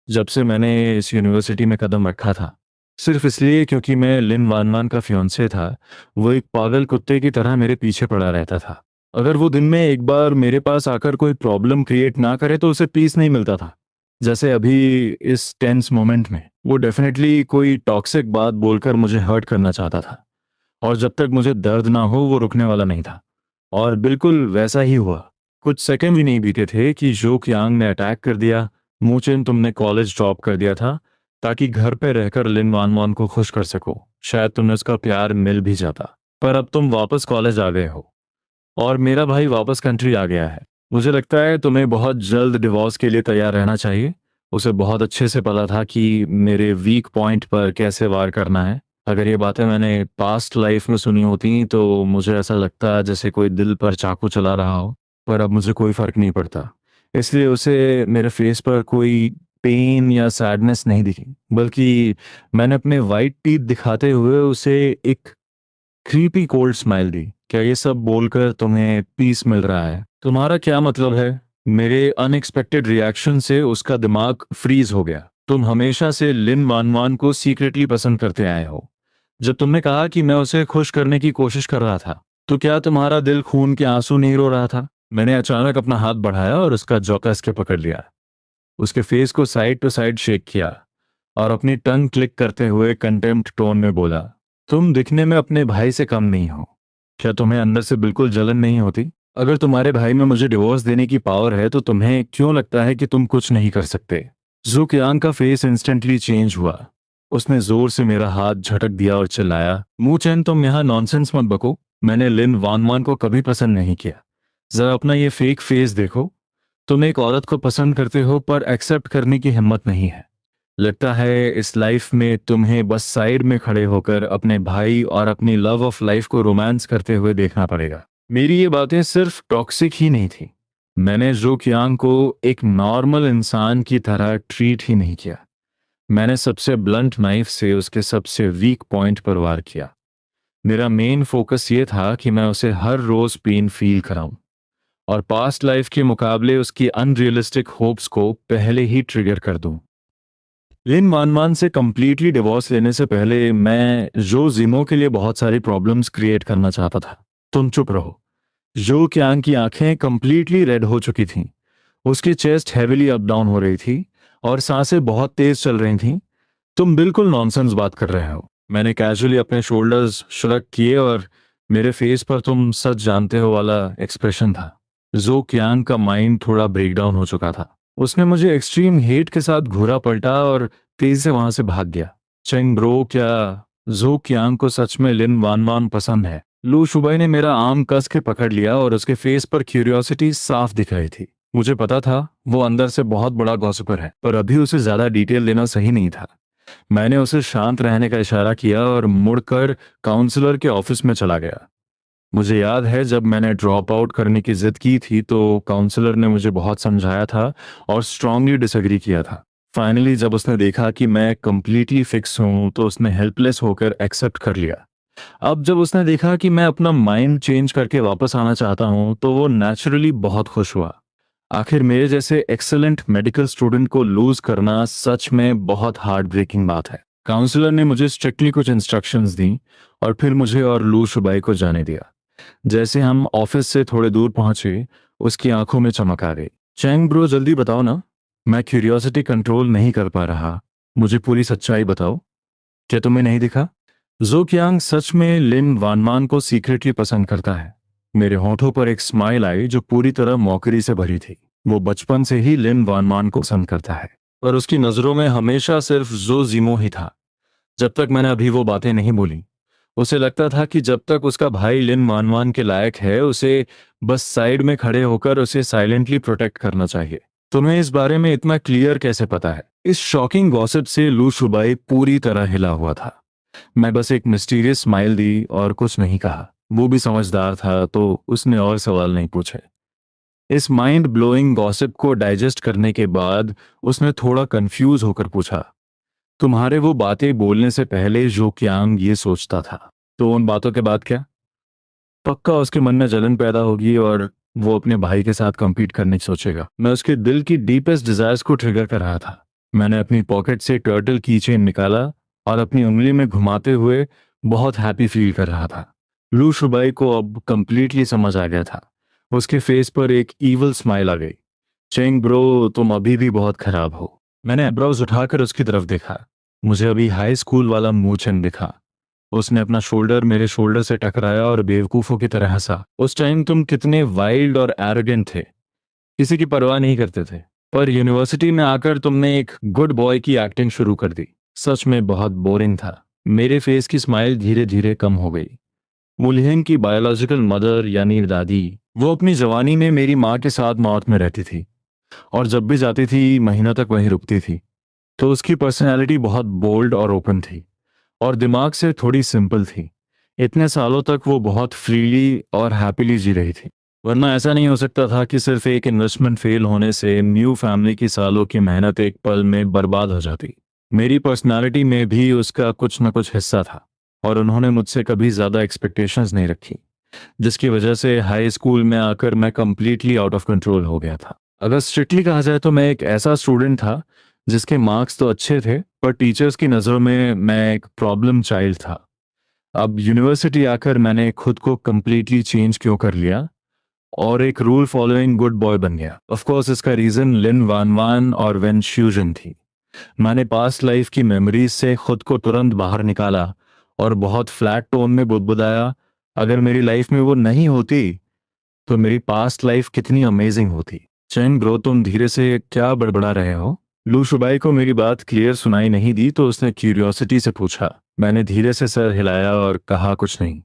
जब से मैंने इस यूनिवर्सिटी में कदम रखा था। सिर्फ इसलिए क्योंकि मैं लिन वानवान का फियांसे था, वो एक पागल कुत्ते की तरह मेरे पीछे पड़ा रहता था। अगर वो दिन में एक बार मेरे पास आकर कोई प्रॉब्लम क्रिएट ना करे तो उसे पीस नहीं मिलता था। जैसे अभी इस टेंस मोमेंट में वो डेफिनेटली कोई टॉक्सिक बात बोलकर मुझे हर्ट करना चाहता था, और जब तक मुझे दर्द ना हो वो रुकने वाला नहीं था। और बिल्कुल वैसा ही हुआ। कुछ सेकंड भी नहीं बीते थे कि जो कियांग ने अटैक कर दिया। मूचिन, तुमने कॉलेज ड्रॉप कर दिया था ताकि घर पे रहकर लिन वानवान को खुश कर सको। शायद तुम्हें उसका प्यार मिल भी जाता, पर अब तुम वापस कॉलेज आ गए हो और मेरा भाई वापस कंट्री आ गया है। मुझे लगता है तुम्हें बहुत जल्द डिवोर्स के लिए तैयार रहना चाहिए। उसे बहुत अच्छे से पता था कि मेरे वीक पॉइंट पर कैसे वार करना है। अगर ये बातें मैंने पास्ट लाइफ में सुनी होती तो मुझे ऐसा लगता जैसे कोई दिल पर चाकू चला रहा हो, पर अब मुझे कोई फर्क नहीं पड़ता। इसलिए उसे मेरे फेस पर कोई पेन या सैडनेस नहीं दिखी, बल्कि मैंने अपने वाइट टीथ दिखाते हुए उसे एक क्रीपी कोल्ड स्माइल दी। क्या ये सब बोलकर तुम्हें पीस मिल रहा है? तुम्हारा क्या मतलब है? मेरे अनएक्सपेक्टेड रिएक्शन से उसका दिमाग फ्रीज हो गया। तुम हमेशा से लिन वानवान को सीक्रेटली पसंद करते आए हो। जब तुमने कहा कि मैं उसे खुश करने की कोशिश कर रहा था, तो क्या तुम्हारा दिल खून के आंसू नहीं रो रहा था? मैंने अचानक अपना हाथ बढ़ाया और उसका जौ कस के पकड़ लिया। उसके फेस को साइड टू साइड शेक किया और अपनी टंग क्लिक करते हुए कंटेम्प्ट टोन में बोला, तुम दिखने में अपने भाई से कम नहीं हो। क्या तुम्हें अंदर से बिल्कुल जलन नहीं होती? अगर तुम्हारे भाई में मुझे डिवोर्स देने की पावर है तो तुम्हें क्यों लगता है कि तुम कुछ नहीं कर सकते? जू कियांग का फेस इंस्टेंटली चेंज हुआ। उसने जोर से मेरा हाथ झटक दिया और चिल्लाया, मुंह चैन, तुम यहाँ नॉनसेंस मत बको। मैंने लिन वानवान को कभी पसंद नहीं किया। जरा अपना ये फेक फेस देखो। तुम एक औरत को पसंद करते हो पर एक्सेप्ट करने की हिम्मत नहीं है। लगता है इस लाइफ में तुम्हें बस साइड में खड़े होकर अपने भाई और अपनी लव ऑफ लाइफ को रोमांस करते हुए देखना पड़ेगा। मेरी ये बातें सिर्फ टॉक्सिक ही नहीं थी। मैंने जो कियांग को एक नॉर्मल इंसान की तरह ट्रीट ही नहीं किया। मैंने सबसे ब्लंट नाइफ से उसके सबसे वीक पॉइंट पर वार किया। मेरा मेन फोकस ये था कि मैं उसे हर रोज पेन फील कराऊं और पास्ट लाइफ के मुकाबले उसकी अनरियलिस्टिक होप्स को पहले ही ट्रिगर कर दूं। लिन वानवान से कंप्लीटली डिवोर्स लेने से पहले मैं जो जिमो के लिए बहुत सारी प्रॉब्लम्स क्रिएट करना चाहता था। तुम चुप रहो। जो क्यांग की आंखें कंप्लीटली रेड हो चुकी थीं, उसकी चेस्ट हैवीली अप डाउन हो रही थी और सांसें बहुत तेज चल रही थीं। तुम बिल्कुल नॉनसेंस बात कर रहे हो। मैंने कैजुअली अपने शोल्डर्स श्रग किए और मेरे फेस पर तुम सच जानते हो वाला एक्सप्रेशन था। जो क्यांग का माइंड थोड़ा ब्रेकडाउन हो चुका था। उसने मुझे एक्सट्रीम हेट के साथ घूरा पलटा और तेज से वहां से भाग गया। चेंग ब्रो, क्या जो क्यांग को सच में लिन वानवान पसंद है? लू शुबाई ने मेरा आर्म कस के पकड़ लिया और उसके फेस पर क्यूरियोसिटी साफ दिख रही थी। मुझे पता था वो अंदर से बहुत बड़ा गॉसिपर है, पर अभी उसे ज्यादा डिटेल लेना सही नहीं था। मैंने उसे शांत रहने का इशारा किया और मुड़कर काउंसलर के ऑफिस में चला गया। मुझे याद है जब मैंने ड्रॉप आउट करने की जिद की थी तो काउंसलर ने मुझे बहुत समझाया था और स्ट्रांगली डिसएग्री किया था। फाइनली जब उसने देखा कि मैं कंप्लीटली फिक्स हूं तो उसने हेल्पलेस होकर एक्सेप्ट कर लिया। अब जब उसने देखा कि मैं अपना माइंड चेंज करके वापस आना चाहता हूं तो वो नेचुरली बहुत खुश हुआ। आखिर मेरे जैसे एक्सेलेंट मेडिकल स्टूडेंट को लूज करना सच में बहुत हार्ट ब्रेकिंग बात है। काउंसलर ने मुझे स्ट्रिक्टली कुछ इंस्ट्रक्शंस दी और फिर मुझे और लू शुबाई को जाने दिया। जैसे हम ऑफिस से थोड़े दूर पहुंचे, उसकी आंखों में चमक आ गई। चैंग ब्रो, जल्दी बताओ ना। मैं क्यूरियोसिटी कंट्रोल नहीं कर पा रहा। मुझे पूरी सच्चाई बताओ। क्या तुम्हें नहीं दिखा? जो कियांग सच में लिन वानमान को सीक्रेटली पसंद करता है। मेरे होठों पर एक स्माइल आई जो पूरी तरह मौकरी से भरी थी। वो बचपन से ही लिन वानमान को पसंद करता है, पर उसकी नजरों में हमेशा सिर्फ जो जिमो ही था। जब तक मैंने अभी वो बातें नहीं बोली, उसे लगता था कि जब तक उसका भाई लिन वानवान के लायक है, उसे बस साइड में खड़े होकर उसे साइलेंटली प्रोटेक्ट करना चाहिए। तुम्हें इस बारे में इतना क्लियर कैसे पता है? इस शॉकिंग गॉसिप से लू शुबाई पूरी तरह हिला हुआ था। मैं बस एक मिस्टीरियस स्माइल दी और कुछ नहीं कहा। वो भी समझदार था तो उसने और सवाल नहीं पूछे। इस माइंड ब्लोइंग गॉसिप को डाइजेस्ट करने के बाद उसने थोड़ा कंफ्यूज होकर पूछा, तुम्हारे वो बातें बोलने से पहले जो क्यांग ये सोचता था, तो उन बातों के बाद क्या? पक्का उसके मन में जलन पैदा होगी और वो अपने भाई के साथ compete करने की सोचेगा। मैं उसके दिल की डीपेस्ट डिजायर्स को ट्रिगर कर रहा था। मैंने अपनी पॉकेट से टर्टल की चेन निकाला और अपनी उंगली में घुमाते हुए बहुत हैप्पी फील कर रहा था। लू शुबाई को अब कंप्लीटली समझ आ गया था। उसके फेस पर एक ईवल स्माइल आ गई। चेंग ब्रो, तुम अभी भी बहुत खराब हो। मैंने एब्राउज उठाकर उसकी तरफ देखा। मुझे अभी हाई स्कूल वाला मूर्छन दिखा। उसने अपना शोल्डर मेरे शोल्डर से टकराया और बेवकूफों की तरह हंसा। उस टाइम तुम कितने वाइल्ड और एरोगेंट थे, किसी की परवाह नहीं करते थे, पर यूनिवर्सिटी में आकर तुमने एक गुड बॉय की एक्टिंग शुरू कर दी। सच में बहुत बोरिंग था। मेरे फेस की स्माइल धीरे धीरे कम हो गई। मुल्हिन की बायोलॉजिकल मदर यानी दादी, वो अपनी जवानी में मेरी माँ के साथ मौत में रहती थी और जब भी जाती थी महीना तक वहीं रुकती थी। तो उसकी पर्सनैलिटी बहुत बोल्ड और ओपन थी और दिमाग से थोड़ी सिंपल थी। इतने सालों तक वो बहुत फ्रीली और हैप्पीली जी रही थी। वरना ऐसा नहीं हो सकता था कि सिर्फ एक इन्वेस्टमेंट फेल होने से न्यू फैमिली की सालों की मेहनत एक पल में बर्बाद हो जाती। मेरी पर्सनालिटी में भी उसका कुछ न कुछ हिस्सा था और उन्होंने मुझसे कभी ज़्यादा एक्सपेक्टेशंस नहीं रखी, जिसकी वजह से हाई स्कूल में आकर मैं कंप्लीटली आउट ऑफ कंट्रोल हो गया था। अगर स्ट्रिक्टली कहा जाए तो मैं एक ऐसा स्टूडेंट था जिसके मार्क्स तो अच्छे थे, पर टीचर्स की नज़रों में मैं एक प्रॉब्लम चाइल्ड था। अब यूनिवर्सिटी आकर मैंने खुद को कंप्लीटली चेंज क्यों कर लिया और एक रूल फॉलोइंग गुड बॉय बन गया। ऑफ कोर्स इसका रीजन लिन वान वान और वेन श्यूजन थी। मैंने पास्ट लाइफ की मेमोरीज से खुद को तुरंत बाहर निकाला और बहुत फ्लैट टोन में बुदबुदाया, अगर मेरी लाइफ में वो नहीं होती तो मेरी पास्ट लाइफ कितनी अमेजिंग होती। चैन ब्रो, तुम धीरे से क्या बड़बड़ा रहे हो? लू शुबाई को मेरी बात क्लियर सुनाई नहीं दी तो उसने क्यूरियोसिटी से पूछा। मैंने धीरे से सर हिलाया और कहा, कुछ नहीं,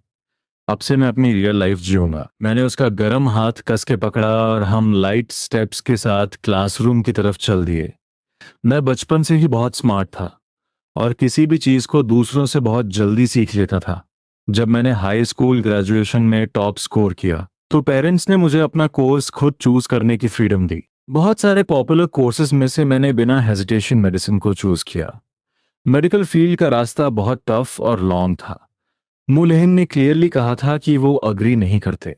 अब से मैं अपनी रियल लाइफ जीऊंगा। मैंने उसका गर्म हाथ कस के पकड़ा और हम लाइट स्टेप्स के साथ क्लासरूम की तरफ चल दिए। मैं बचपन से ही बहुत स्मार्ट था और किसी भी चीज़ को दूसरों से बहुत जल्दी सीख लेता था। जब मैंने हाई स्कूल ग्रेजुएशन में टॉप स्कोर किया तो पेरेंट्स ने मुझे अपना कोर्स खुद चूज करने की फ्रीडम दी। बहुत सारे पॉपुलर कोर्सेज में से मैंने बिना हेजिटेशन मेडिसिन को चूज किया। मेडिकल फील्ड का रास्ता बहुत टफ और लॉन्ग था। मुलेहिन ने क्लियरली कहा था कि वो अग्री नहीं करते,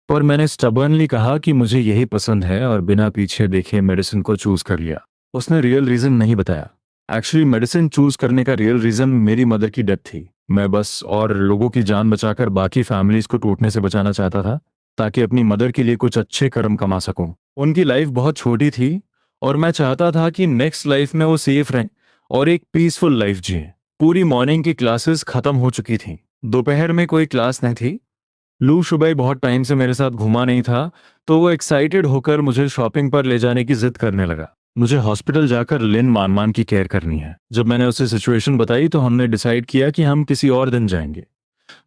पर मैंने स्टबर्नली कहा कि मुझे यही पसंद है और बिना पीछे देखे मेडिसिन को चूज कर लिया। उसने रियल रीजन नहीं बताया। एक्चुअली मेडिसिन चूज करने का रियल रीजन मेरी मदर की डेथ थी। मैं बस और लोगों की जान बचाकर बाकी फैमिलीज को टूटने से बचाना चाहता था, ताकि अपनी मदर के लिए कुछ अच्छे कर्म कमा सकूं। उनकी लाइफ बहुत छोटी थी और मैं चाहता था कि नेक्स्ट लाइफ में वो सेफ रहें और एक पीसफुल लाइफ जिए। पूरी मॉर्निंग की क्लासेस खत्म हो चुकी थी। दोपहर में कोई क्लास नहीं थी। लू शुबई बहुत टाइम से मेरे साथ घुमा नहीं था, तो वो एक्साइटेड होकर मुझे शॉपिंग पर ले जाने की जिद करने लगा। मुझे हॉस्पिटल जाकर लिन मानमान की केयर करनी है। जब मैंने उसे सिचुएशन बताई तो हमने डिसाइड किया कि हम किसी और दिन जाएंगे।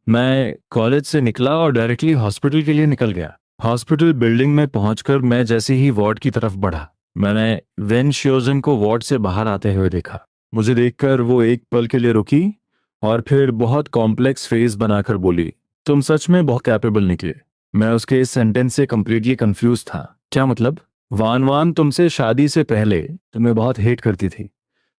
मैं कॉलेज से निकला और डायरेक्टली हॉस्पिटल के लिए निकल गया। हॉस्पिटल बिल्डिंग में पहुंचकर मैं जैसे ही वार्ड की तरफ बढ़ा, मैंने वेन श्योजन को वार्ड से बाहर आते हुए देखा। मुझे देखकर वो एक पल के लिए रुकी और फिर बहुत कॉम्प्लेक्स फेस बनाकर बोली, तुम सच में बहुत कैपेबल निकले। मैं उसके इस सेंटेंस से कंप्लीटली कंफ्यूज था। क्या मतलब? वान वान तुमसे शादी से पहले तुम्हें बहुत हेट करती थी।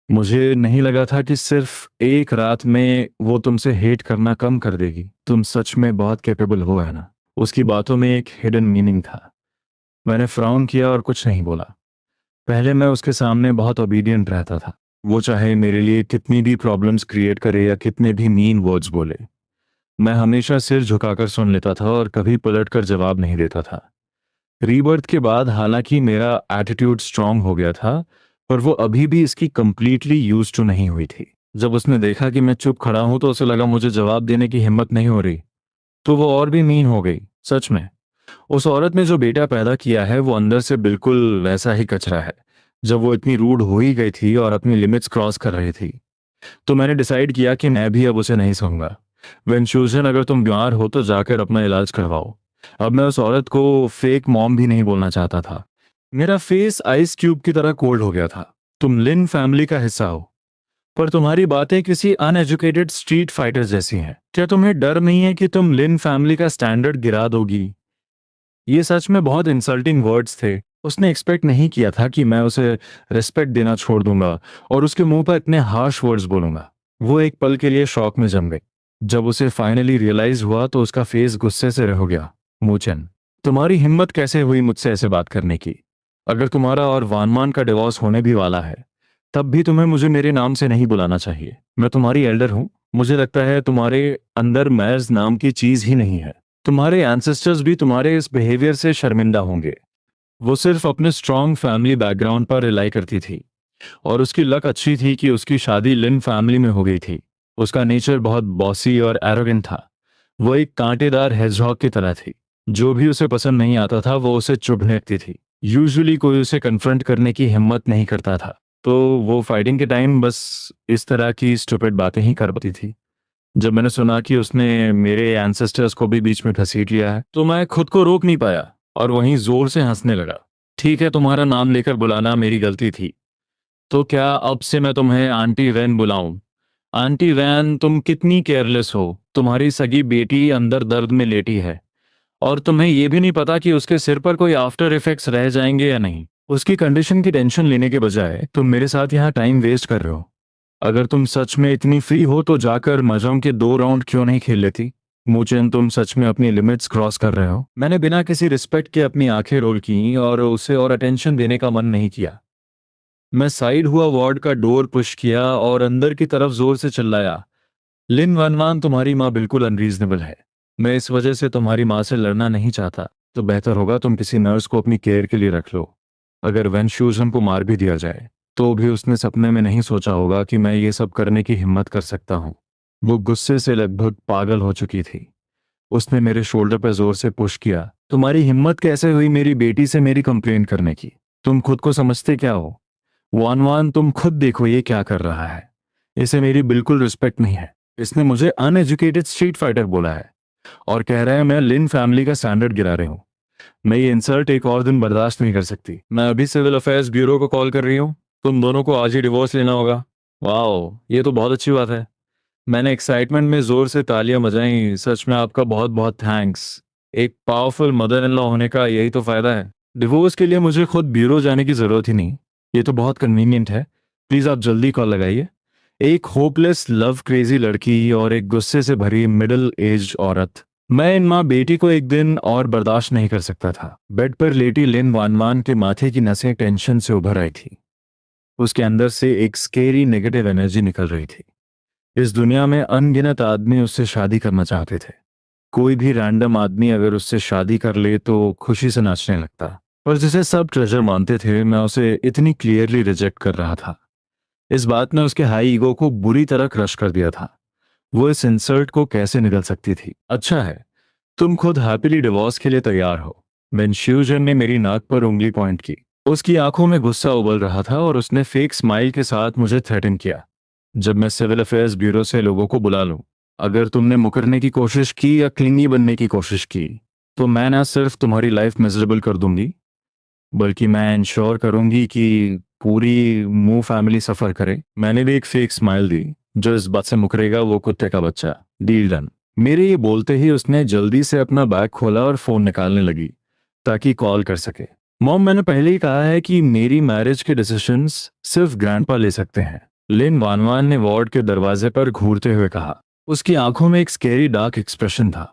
मुझे नहीं लगा था कि सिर्फ एक रात में वो तुमसे हेट करना कम कर देगी। तुम सच में बहुत कैपेबल हो, है ना? उसकी बातों में एक हिडन मीनिंग था। मैंने फ्राउन किया और कुछ नहीं बोला। पहले मैं उसके सामने बहुत ओबीडियंट रहता था। वो चाहे मेरे लिए कितनी भी प्रॉब्लम्स क्रिएट करे या कितने भी मीन वर्ड्स बोले, मैं हमेशा सिर झुकाकर सुन लेता था और कभी पलटकर जवाब नहीं देता था। रीबर्थ के बाद हालांकि मेरा एटीट्यूड स्ट्रांग हो गया था, पर वो अभी भी इसकी कंप्लीटली यूज टू नहीं हुई थी। जब उसने देखा कि मैं चुप खड़ा हूं तो उसे लगा मुझे जवाब देने की हिम्मत नहीं हो रही, तो वो और भी मीन हो गई। सच में उस औरत ने जो बेटा पैदा किया है वो अंदर से बिल्कुल वैसा ही कचरा है। जब वो इतनी रूड हो ही गई थी और अपनी लिमिट्स क्रॉस कर रही थी, तो मैंने डिसाइड किया कि मैं भी अब उसे नहीं सहूंगा। वेंचूजन, अगर तुम बीमार हो तो जाकर अपना इलाज करवाओ। अब मैं उस औरत को फेक मॉम भी नहीं बोलना चाहता था। मेरा फेस आइस क्यूब की तरह कोल्ड हो गया था। तुम लिन फैमिली का हिस्सा हो, पर तुम्हारी बातें किसी अनएजुकेटेड स्ट्रीट फाइटर जैसी हैं। क्या तुम्हें डर नहीं है कि तुम लिन फैमिली का स्टैंडर्ड गिरा दोगी? ये सच में बहुत इंसल्टिंग वर्ड्स थे। उसने एक्सपेक्ट नहीं किया था कि मैं उसे रिस्पेक्ट देना छोड़ दूंगा और उसके मुंह पर इतने हार्श वर्ड्स बोलूंगा। वो एक पल के लिए शॉक में जम गई। जब उसे फाइनली रियलाइज हुआ तो उसका फेस गुस्से से रह गया। मूचन, तुम्हारी हिम्मत कैसे हुई मुझसे ऐसे बात करने की? अगर तुम्हारा और वानमान का डिवोर्स होने भी वाला है, तब भी तुम्हें मुझे मेरे नाम से नहीं बुलाना चाहिए। मैं तुम्हारी एल्डर हूँ। मुझे लगता है तुम्हारे अंदर मैर्स नाम की चीज ही नहीं है। तुम्हारे एंसेस्टर्स भी तुम्हारे इस बिहेवियर से शर्मिंदा होंगे। वो सिर्फ अपने स्ट्रॉन्ग फैमिली बैकग्राउंड पर रिलाई करती थी और उसकी लक अच्छी थी कि उसकी शादी लिन फैमिली में हो गई थी। उसका नेचर बहुत बॉसी और एरोगेंट था। वो एक कांटेदार हेजहॉग की तरह थी। जो भी उसे पसंद नहीं आता था वो उसे चुभने लगती थी। यूजुअली कोई उसे कन्फ्रंट करने की हिम्मत नहीं करता था, तो वो फाइटिंग के टाइम बस इस तरह की स्टूपिड बातें ही करती थी। जब मैंने सुना कि उसने मेरे एंसेस्टर्स को भी बीच में घसीट लिया है, तो मैं खुद को रोक नहीं पाया और वहीं जोर से हंसने लगा। ठीक है, तुम्हारा नाम लेकर बुलाना मेरी गलती थी। तो क्या अब से मैं तुम्हें आंटी वैन बुलाऊं? आंटी वैन, तुम कितनी केयरलेस हो। तुम्हारी सगी बेटी अंदर दर्द में लेटी है और तुम्हें यह भी नहीं पता कि उसके सिर पर कोई आफ्टर इफेक्ट्स रह जाएंगे या नहीं। उसकी कंडीशन की टेंशन लेने के बजाय तुम मेरे साथ यहाँ टाइम वेस्ट कर रहे हो। अगर तुम सच में इतनी फ्री हो तो जाकर महजों के 2 राउंड क्यों नहीं खेल लेती? मुचेन, तुम सच में अपनी लिमिट्स क्रॉस कर रहे हो। मैंने बिना किसी रिस्पेक्ट के अपनी आंखें रोल की और उसे और अटेंशन देने का मन नहीं किया। मैं साइड हुआ, वार्ड का डोर पुश किया और अंदर की तरफ जोर से चिल्लाया, लिन वनवान, तुम्हारी माँ बिल्कुल अनरीजनेबल है। मैं इस वजह से तुम्हारी माँ से लड़ना नहीं चाहता, तो बेहतर होगा तुम किसी नर्स को अपनी केयर के लिए रख लो। अगर वेंशूजन को मार भी दिया जाए तो भी उसने सपने में नहीं सोचा होगा कि मैं ये सब करने की हिम्मत कर सकता हूँ। वो गुस्से से लगभग पागल हो चुकी थी। उसने मेरे शोल्डर पर जोर से पुश किया। तुम्हारी हिम्मत कैसे हुई मेरी बेटी से मेरी कंप्लेंट करने की? तुम खुद को समझते क्या हो? वान वान, तुम खुद देखो ये क्या कर रहा है। इसे मेरी बिल्कुल रिस्पेक्ट नहीं है। इसने मुझे अनएजुकेटेड स्ट्रीट फाइटर बोला है और कह रहा है मैं लिन फैमिली का स्टैंडर्ड गिरा रही हूँ। मैं ये इंसल्ट एक और दिन बर्दाश्त नहीं कर सकती। मैं अभी सिविल अफेयर्स ब्यूरो को कॉल कर रही हूँ। तुम दोनों को आज ही डिवोर्स लेना होगा। वाह, ये तो बहुत अच्छी बात है। मैंने एक्साइटमेंट में जोर से तालियां बजाईं। सच में आपका बहुत बहुत थैंक्स। एक पावरफुल मदर इन लॉ होने का यही तो फायदा है। डिवोर्स के लिए मुझे खुद ब्यूरो जाने की जरूरत ही नहीं। ये तो बहुत कन्वीनियंट है। प्लीज आप जल्दी कॉल लगाइए। एक होपलेस लव क्रेजी लड़की और एक गुस्से से भरी मिडिल एज औरत। मैं इन माँ बेटी को एक दिन और बर्दाश्त नहीं कर सकता था। बेड पर लेटी लिन वान वान के माथे की नसें टेंशन से उभर आई थी। उसके अंदर से एक स्केरी नेगेटिव एनर्जी निकल रही थी। इस दुनिया में अनगिनत आदमी उससे शादी करना चाहते थे। कोई भी रैंडम आदमी अगर उससे शादी कर ले तो खुशी से नाचने लगता। पर जिसे सब ट्रेजर मानते थे, मैं उसे इतनी क्लियरली रिजेक्ट कर रहा था। इस बात ने उसके हाई ईगो को बुरी तरह क्रश कर दिया था। वो इस इंसल्ट को कैसे निकल सकती थी। अच्छा है, तुम खुद हैप्पीली डिवोर्स के लिए तैयार हो। बेनश्यूजन ने मेरी नाक पर उंगली पॉइंट की। उसकी आंखों में गुस्सा उबल रहा था और उसने फेक स्माइल के साथ मुझे थ्रेटन किया। जब मैं सिविल अफेयर्स ब्यूरो से लोगों को बुला लूं, अगर तुमने मुकरने की कोशिश की या क्लिंगी बनने की कोशिश की, तो मैं ना सिर्फ तुम्हारी लाइफ मिजरेबल कर दूंगी, बल्कि मैं इंश्योर करूंगी कि पूरी मू फैमिली सफर करे। मैंने भी एक फेक स्माइल दी। जो इस बात से मुकरेगा वो कुत्ते का बच्चा। Deal done. मेरे ये बोलते ही उसने जल्दी से अपना बैग खोला और फोन निकालने लगी ताकि कॉल कर सके। मॉम, मैंने पहले ही कहा है कि मेरी मैरिज के डिसीजंस सिर्फ ग्रैंडपा ले सकते हैं। लिन वानवान ने वार्ड के दरवाजे पर घूरते हुए कहा। उसकी आंखों में एक स्केरी डार्क एक्सप्रेशन था।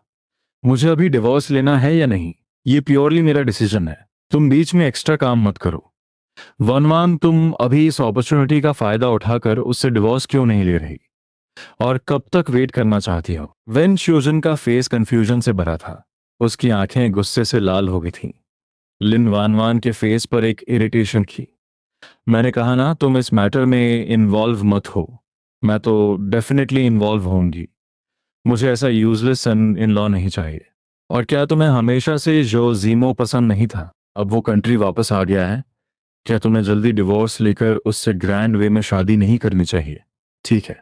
मुझे अभी डिवोर्स लेना है या नहीं, ये प्योरली मेरा डिसीजन है। तुम बीच में एक्स्ट्रा काम मत करो। वनवान, तुम अभी इस अपॉर्चुनिटी का फायदा उठाकर उससे डिवोर्स क्यों नहीं ले रही, और कब तक वेट करना चाहती हो? वेन श्यूजन का फेस कंफ्यूजन से भरा था। उसकी आंखें गुस्से से लाल हो गई थीं। लिन वानवान के फेस पर एक इरिटेशन थी। मैंने कहा ना, तुम इस मैटर में इन्वॉल्व मत हो। मैं तो डेफिनेटली इन्वॉल्व होंगी। मुझे ऐसा यूजलेस सन इन लॉ नहीं चाहिए। और क्या तुम्हें हमेशा से जो जीमो पसंद नहीं था, अब वो कंट्री वापस आ गया है? क्या तुम्हें जल्दी डिवोर्स लेकर उससे ग्रैंड वे में शादी नहीं करनी चाहिए? ठीक है,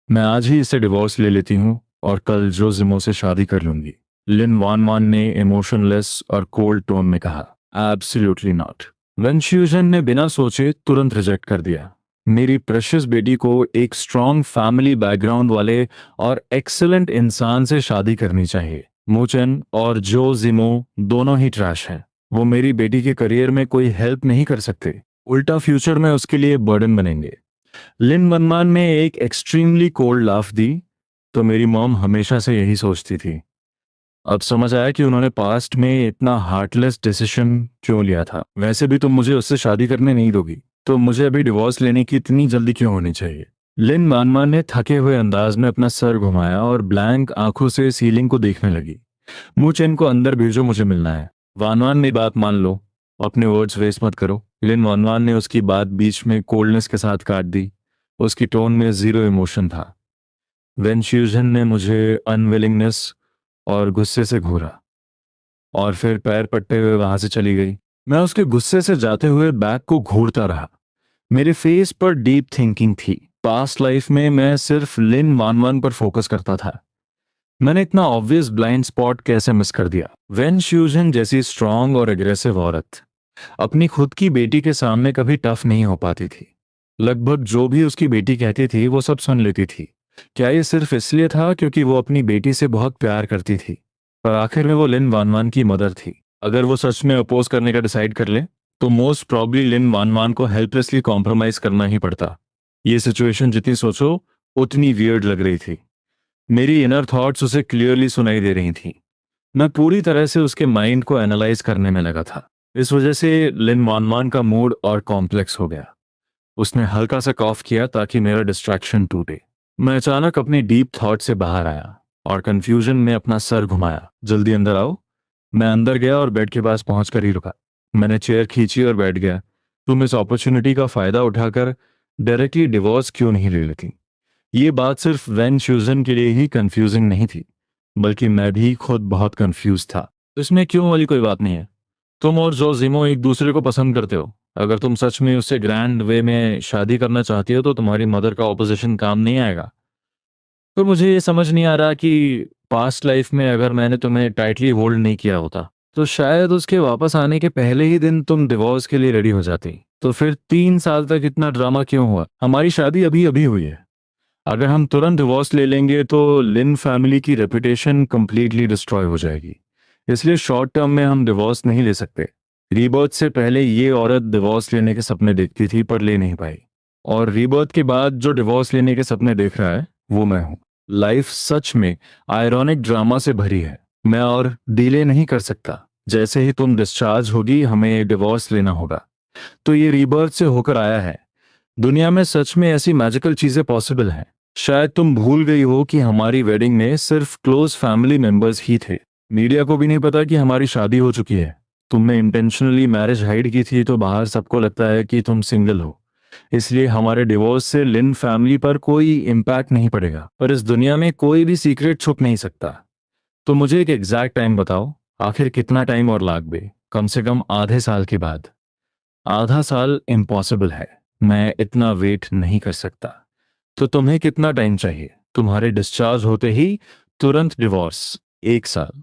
मैं आज ही इससे डिवोर्स ले लेती हूँ और कल जो जिमो से शादी कर लूंगी। लिन वान वान ने इमोशनलेस और कोल्ड टोन में कहा। Absolutely not. वेनफ्यूजन ने बिना सोचे तुरंत रिजेक्ट कर दिया। मेरी प्रेशियस बेटी को एक स्ट्रॉन्ग फैमिली बैकग्राउंड वाले और एक्सीलेंट इंसान से शादी करनी चाहिए। मुचेन और जो जिमो दोनों ही ट्रैश हैं। वो मेरी बेटी के करियर में कोई हेल्प नहीं कर सकते, उल्टा फ्यूचर में उसके लिए बर्डन बनेंगे। लिन मनमान ने एक एक्सट्रीमली कोल्ड लाफ दी। तो मेरी मॉम हमेशा से यही सोचती थी। अब समझ आया कि उन्होंने पास्ट में इतना हार्टलेस डिसीजन क्यों लिया था। वैसे भी तुम मुझे उससे शादी करने नहीं दोगी, तो मुझे अभी डिवोर्स लेने की इतनी जल्दी क्यों होनी चाहिए? लिन मानमान ने थके हुए अंदाज में अपना सर घुमाया और ब्लैंक आंखों से सीलिंग को देखने लगी। मुझे इनको अंदर भेजो, मुझे मिलना है। वानवान ने बात मान लो, अपने वर्ड्स वेस्ट मत करो। लिन वानवान ने उसकी बात बीच में कोल्डनेस के साथ काट दी। उसकी टोन में जीरो इमोशन था। वेनफ्यूजन ने मुझे अनविलिंगनेस और गुस्से से घूरा और फिर पैर पट्टे हुए वहां से चली गई। मैं उसके गुस्से से जाते हुए बैग को घूरता रहा। मेरे फेस पर डीप थिंकिंग थी। पास्ट लाइफ में मैं सिर्फ लिन वानवान पर फोकस करता था। मैंने इतना ऑब्वियस ब्लाइंड स्पॉट कैसे मिस कर दिया? वेन श्यूजन जैसी स्ट्रांग और एग्रेसिव औरत अपनी खुद की बेटी के सामने कभी टफ नहीं हो पाती थी। लगभग जो भी उसकी बेटी कहती थी वो सब सुन लेती थी। क्या ये सिर्फ इसलिए था क्योंकि वो अपनी बेटी से बहुत प्यार करती थी? पर आखिर में वो लिन वानवान की मदर थी। अगर वो सच में अपोज करने का डिसाइड कर ले, तो मोस्ट प्रॉब्ली लिन वानवान को हेल्पलेसली कॉम्प्रोमाइज करना ही पड़ता। ये सिचुएशन जितनी सोचो उतनी वियर्ड लग रही थी। मेरी इनर थॉट्स उसे क्लियरली सुनाई दे रही थी। मैं पूरी तरह से उसके माइंड को एनालाइज करने में लगा था। इस वजह से लिन वानवान का मूड और कॉम्प्लेक्स हो गया। उसने हल्का सा कॉफ किया ताकि मेरा डिस्ट्रैक्शन टूटे। मैं अचानक अपनी डीप थॉट से बाहर आया और कंफ्यूजन में अपना सर घुमाया। जल्दी अंदर आओ। मैं अंदर गया और बेड के पास पहुंचकर ही रुका। मैंने चेयर खींची और बैठ गया। तुम इस अपॉर्चुनिटी का फायदा उठाकर डायरेक्टली डिवोर्स क्यों नहीं ले लेती? ये बात सिर्फ वेन श्यूजन के लिए ही कंफ्यूजिंग नहीं थी, बल्कि मैं भी खुद बहुत कंफ्यूज था। तो इसमें क्यों वाली कोई बात नहीं है। तुम और जोजिमो एक दूसरे को पसंद करते हो। अगर तुम सच में उससे ग्रैंड वे में शादी करना चाहती हो तो तुम्हारी मदर का ऑपोजिशन काम नहीं आएगा। तो मुझे ये समझ नहीं आ रहा कि पास्ट लाइफ में अगर मैंने तुम्हें टाइटली होल्ड नहीं किया होता, तो शायद उसके वापस आने के पहले ही दिन तुम डिवोर्स के लिए रेडी हो जाती। तो फिर 3 साल तक इतना ड्रामा क्यों हुआ? हमारी शादी अभी अभी हुई है। अगर हम तुरंत डिवोर्स ले लेंगे तो लिन फैमिली की रेपुटेशन कंप्लीटली डिस्ट्रॉय हो जाएगी। इसलिए शॉर्ट टर्म में हम डिवोर्स नहीं ले सकते। रीबर्थ से पहले ये औरत डिवोर्स लेने के सपने देखती थी पर ले नहीं पाई, और रीबर्थ के बाद जो डिवोर्स लेने के सपने देख रहा है वो मैं हूँ। लाइफ सच में आयरॉनिक ड्रामा से भरी है। मैं और डिले नहीं कर सकता। जैसे ही तुम डिस्चार्ज होगी हमें डिवोर्स लेना होगा। तो ये रीबर्थ से होकर आया है। दुनिया में सच में ऐसी मैजिकल चीजें पॉसिबल हैं। शायद तुम भूल गई हो कि हमारी वेडिंग में सिर्फ क्लोज फैमिली मेंबर्स ही थे। मीडिया को भी नहीं पता कि हमारी शादी हो चुकी है। तुमने इंटेंशनली मैरिज हाइड की थी तो बाहर सबको लगता है कि तुम सिंगल हो। इसलिए हमारे डिवोर्स से लिन फैमिली पर कोई इम्पैक्ट नहीं पड़ेगा, पर इस दुनिया में कोई भी सीक्रेट छुप नहीं सकता। तो मुझे एक एग्जैक्ट टाइम बताओ, आखिर कितना टाइम और लागबे? कम से कम आधे साल के बाद। आधा साल इम्पॉसिबल है। मैं इतना वेट नहीं कर सकता। तो तुम्हें कितना टाइम चाहिए? तुम्हारे डिस्चार्ज होते ही तुरंत डिवोर्स। 1 साल।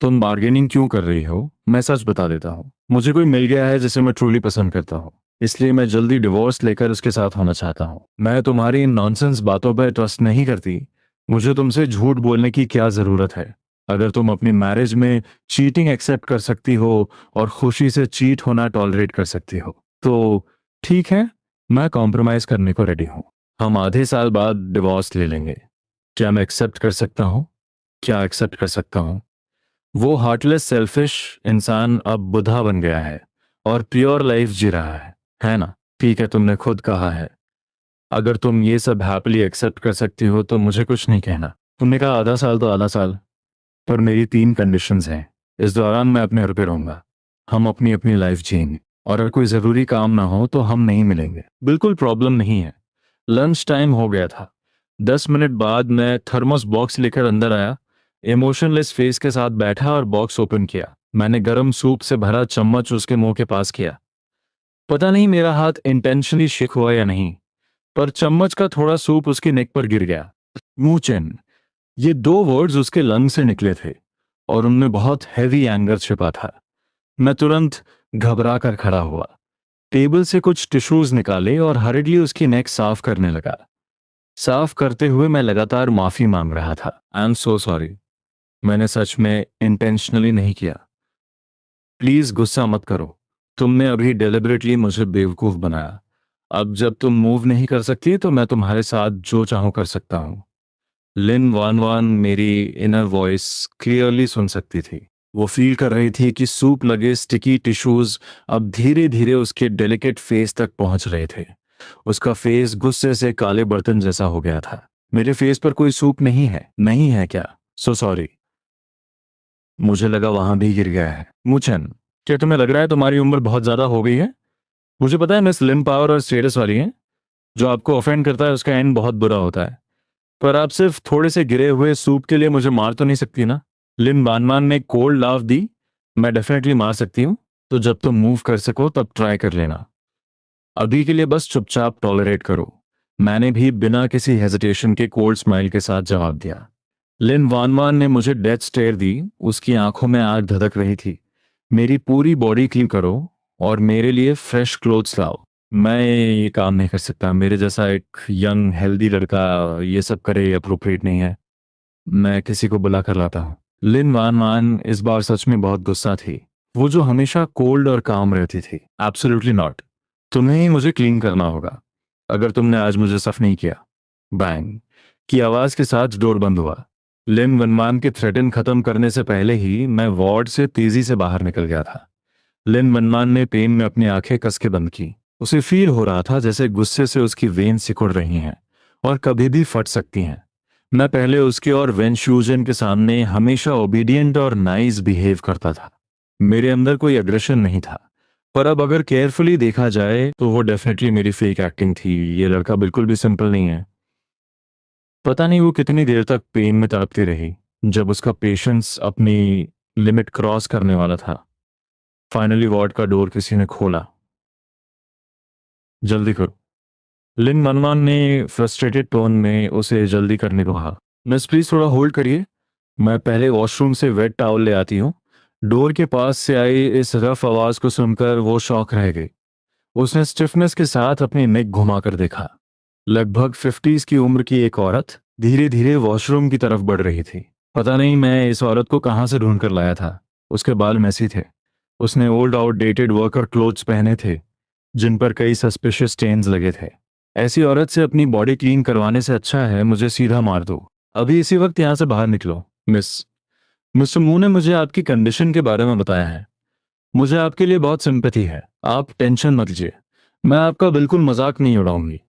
तुम बार्गेनिंग क्यों कर रही हो? मैं सच बता देता हूँ, मुझे कोई मिल गया है जिसे मैं ट्रूली पसंद करता हूँ, इसलिए मैं जल्दी डिवोर्स लेकर उसके साथ होना चाहता हूँ। मैं तुम्हारी इन नॉनसेंस बातों पर ट्रस्ट नहीं करती। मुझे तुमसे झूठ बोलने की क्या जरूरत है? अगर तुम अपनी मैरिज में चीटिंग एक्सेप्ट कर सकती हो और खुशी से चीट होना टॉलरेट कर सकती हो तो ठीक है, मैं कॉम्प्रोमाइज करने को रेडी हूँ। हम आधे साल बाद डिवोर्स ले लेंगे। क्या मैं एक्सेप्ट कर सकता हूँ? क्या एक्सेप्ट कर सकता हूँ? वो हार्टलेस सेल्फिश इंसान अब बुढ़ा बन गया है और प्योर लाइफ जी रहा है ना? ठीक है, तुमने खुद कहा है। अगर तुम ये सब हैप्पीली एक्सेप्ट कर सकती हो तो मुझे कुछ नहीं कहना। तुमने कहा आधा साल तो आधा साल, पर मेरी 3 कंडीशंस हैं। इस दौरान मैं अपने घर पे रहूंगा। हम अपनी अपनी लाइफ जिएंगे, और अगर कोई ज़रूरी काम ना हो तो हम नहीं मिलेंगे। बिल्कुल प्रॉब्लम नहीं है। लंच टाइम हो गया था। 10 मिनट बाद मैं थर्मस बॉक्स लेकर अंदर आया, इमोशनलेस फेस के साथ बैठा और बॉक्स ओपन किया। मैंने गर्म सूप से भरा चम्मच उसके मुंह के पास किया। पता नहीं मेरा हाथ इंटेंशनली शेक हुआ या नहीं, पर चम्मच का थोड़ा सूप उसकी नेक पर गिर गया। मूचेन, ये 2 वर्ड्स उसके लंग से निकले थे और उनमें बहुत हैवी एंगर छिपा था। मैं तुरंत घबरा कर खड़ा हुआ, टेबल से कुछ टिश्यूज निकाले और हरिडली उसकी नेक साफ करने लगा। साफ करते हुए मैं लगातार माफी मांग रहा था। I am so sorry. मैंने सच में इंटेंशनली नहीं किया। प्लीज गुस्सा मत करो। तुमने अभी डेलिबरेटली मुझे बेवकूफ बनाया। अब जब तुम मूव नहीं कर सकती तो मैं तुम्हारे साथ जो चाहूं कर सकता हूं। लिन वान वान मेरी इनर वॉइस क्लियरली सुन सकती थी। वो फील कर रही थी कि सूप लगे स्टिकी टिश्यूज अब धीरे धीरे उसके डेलिकेट फेस तक पहुंच रहे थे। उसका फेस गुस्से से काले बर्तन जैसा हो गया था। मेरे फेस पर कोई सूप नहीं है? नहीं है क्या? So sorry. मुझे लगा वहां भी गिर गया है। मुचन, क्या तुम्हें लग रहा है तुम्हारी उम्र बहुत ज्यादा हो गई है? मुझे पता है मिस लिम पावर और स्टेटस वाली है। जो आपको ऑफेंड करता है उसका एंड बहुत बुरा होता है। पर आप सिर्फ थोड़े से गिरे हुए सूप के लिए मुझे मार तो नहीं सकती ना? लिन बानमान ने कोल्ड लाफ दी। मैं डेफिनेटली मार सकती हूँ। तो जब तुम मूव कर सको तब ट्राई कर लेना। अभी के लिए बस चुपचाप टॉलरेट करो। मैंने भी बिना किसी हेजिटेशन के कोल्ड स्माइल के साथ जवाब दिया। लिन वानवान ने मुझे डेथ स्टेयर दी। उसकी आंखों में आग धधक रही थी। मेरी पूरी बॉडी क्लीन करो और मेरे लिए फ्रेश क्लोथ्स लाओ। मैं ये काम नहीं कर सकता। मेरे जैसा एक यंग हेल्दी लड़का ये सब करे अप्रोप्रिएट नहीं है। मैं किसी को बुला कर लाता हूँ। लिन वान वान इस बार सच में बहुत गुस्सा थी, वो जो हमेशा कोल्ड और काम रहती थी। Absolutely not. तुम्हें ही मुझे क्लीन करना होगा अगर तुमने आज मुझे सफ नहीं किया। बैंग की आवाज के साथ डोर बंद हुआ। लिन वनमान के थ्रेटन खत्म करने से पहले ही मैं वार्ड से तेजी से बाहर निकल गया था। लिन वनमान ने पेन में अपनी आंखें कस के बंद की। उसे फील हो रहा था जैसे गुस्से से उसकी वेन सिकुड़ रही हैं और कभी भी फट सकती हैं। मैं पहले उसके और वेंशूजन के सामने हमेशा ओबीडियंट और नाइस बिहेव करता था। मेरे अंदर कोई अग्रेशन नहीं था, पर अब अगर केयरफुली देखा जाए तो वो डेफिनेटली मेरी फेक एक्टिंग थी। ये लड़का बिल्कुल भी सिंपल नहीं है। पता नहीं वो कितनी देर तक पेन में तड़पती रही। जब उसका पेशेंस अपनी लिमिट क्रॉस करने वाला था, फाइनली वार्ड का डोर किसी ने खोला। जल्दी करो। लिन मनमान ने फ्रस्ट्रेटेड टोन में उसे जल्दी करने को कहा। मिस प्लीज थोड़ा होल्ड करिए, मैं पहले वॉशरूम से वेट टॉवल ले आती हूँ। डोर के पास से आई इस रफ आवाज को सुनकर वो शॉक रह गई। उसने स्टिफनेस के साथ अपनी नेक घुमाकर देखा। लगभग 50s की उम्र की एक औरत धीरे धीरे वॉशरूम की तरफ बढ़ रही थी। पता नहीं मैं इस औरत को कहाँ से ढूंढ कर लाया था। उसके बाल मैसी थे। उसने ओल्ड आउटडेटेड वर्कर क्लोथ्स पहने थे जिन पर कई सस्पिशियस स्टेन्स लगे थे। ऐसी औरत से अपनी बॉडी क्लीन करवाने से अच्छा है मुझे सीधा मार दो। अभी इसी वक्त यहाँ से बाहर निकलो। मिस्टर मू ने मुझे आपकी कंडीशन के बारे में बताया है। मुझे आपके लिए बहुत सिंपैथी है। आप टेंशन मत लीजिए। मैं आपका बिल्कुल मजाक नहीं उड़ाऊंगी।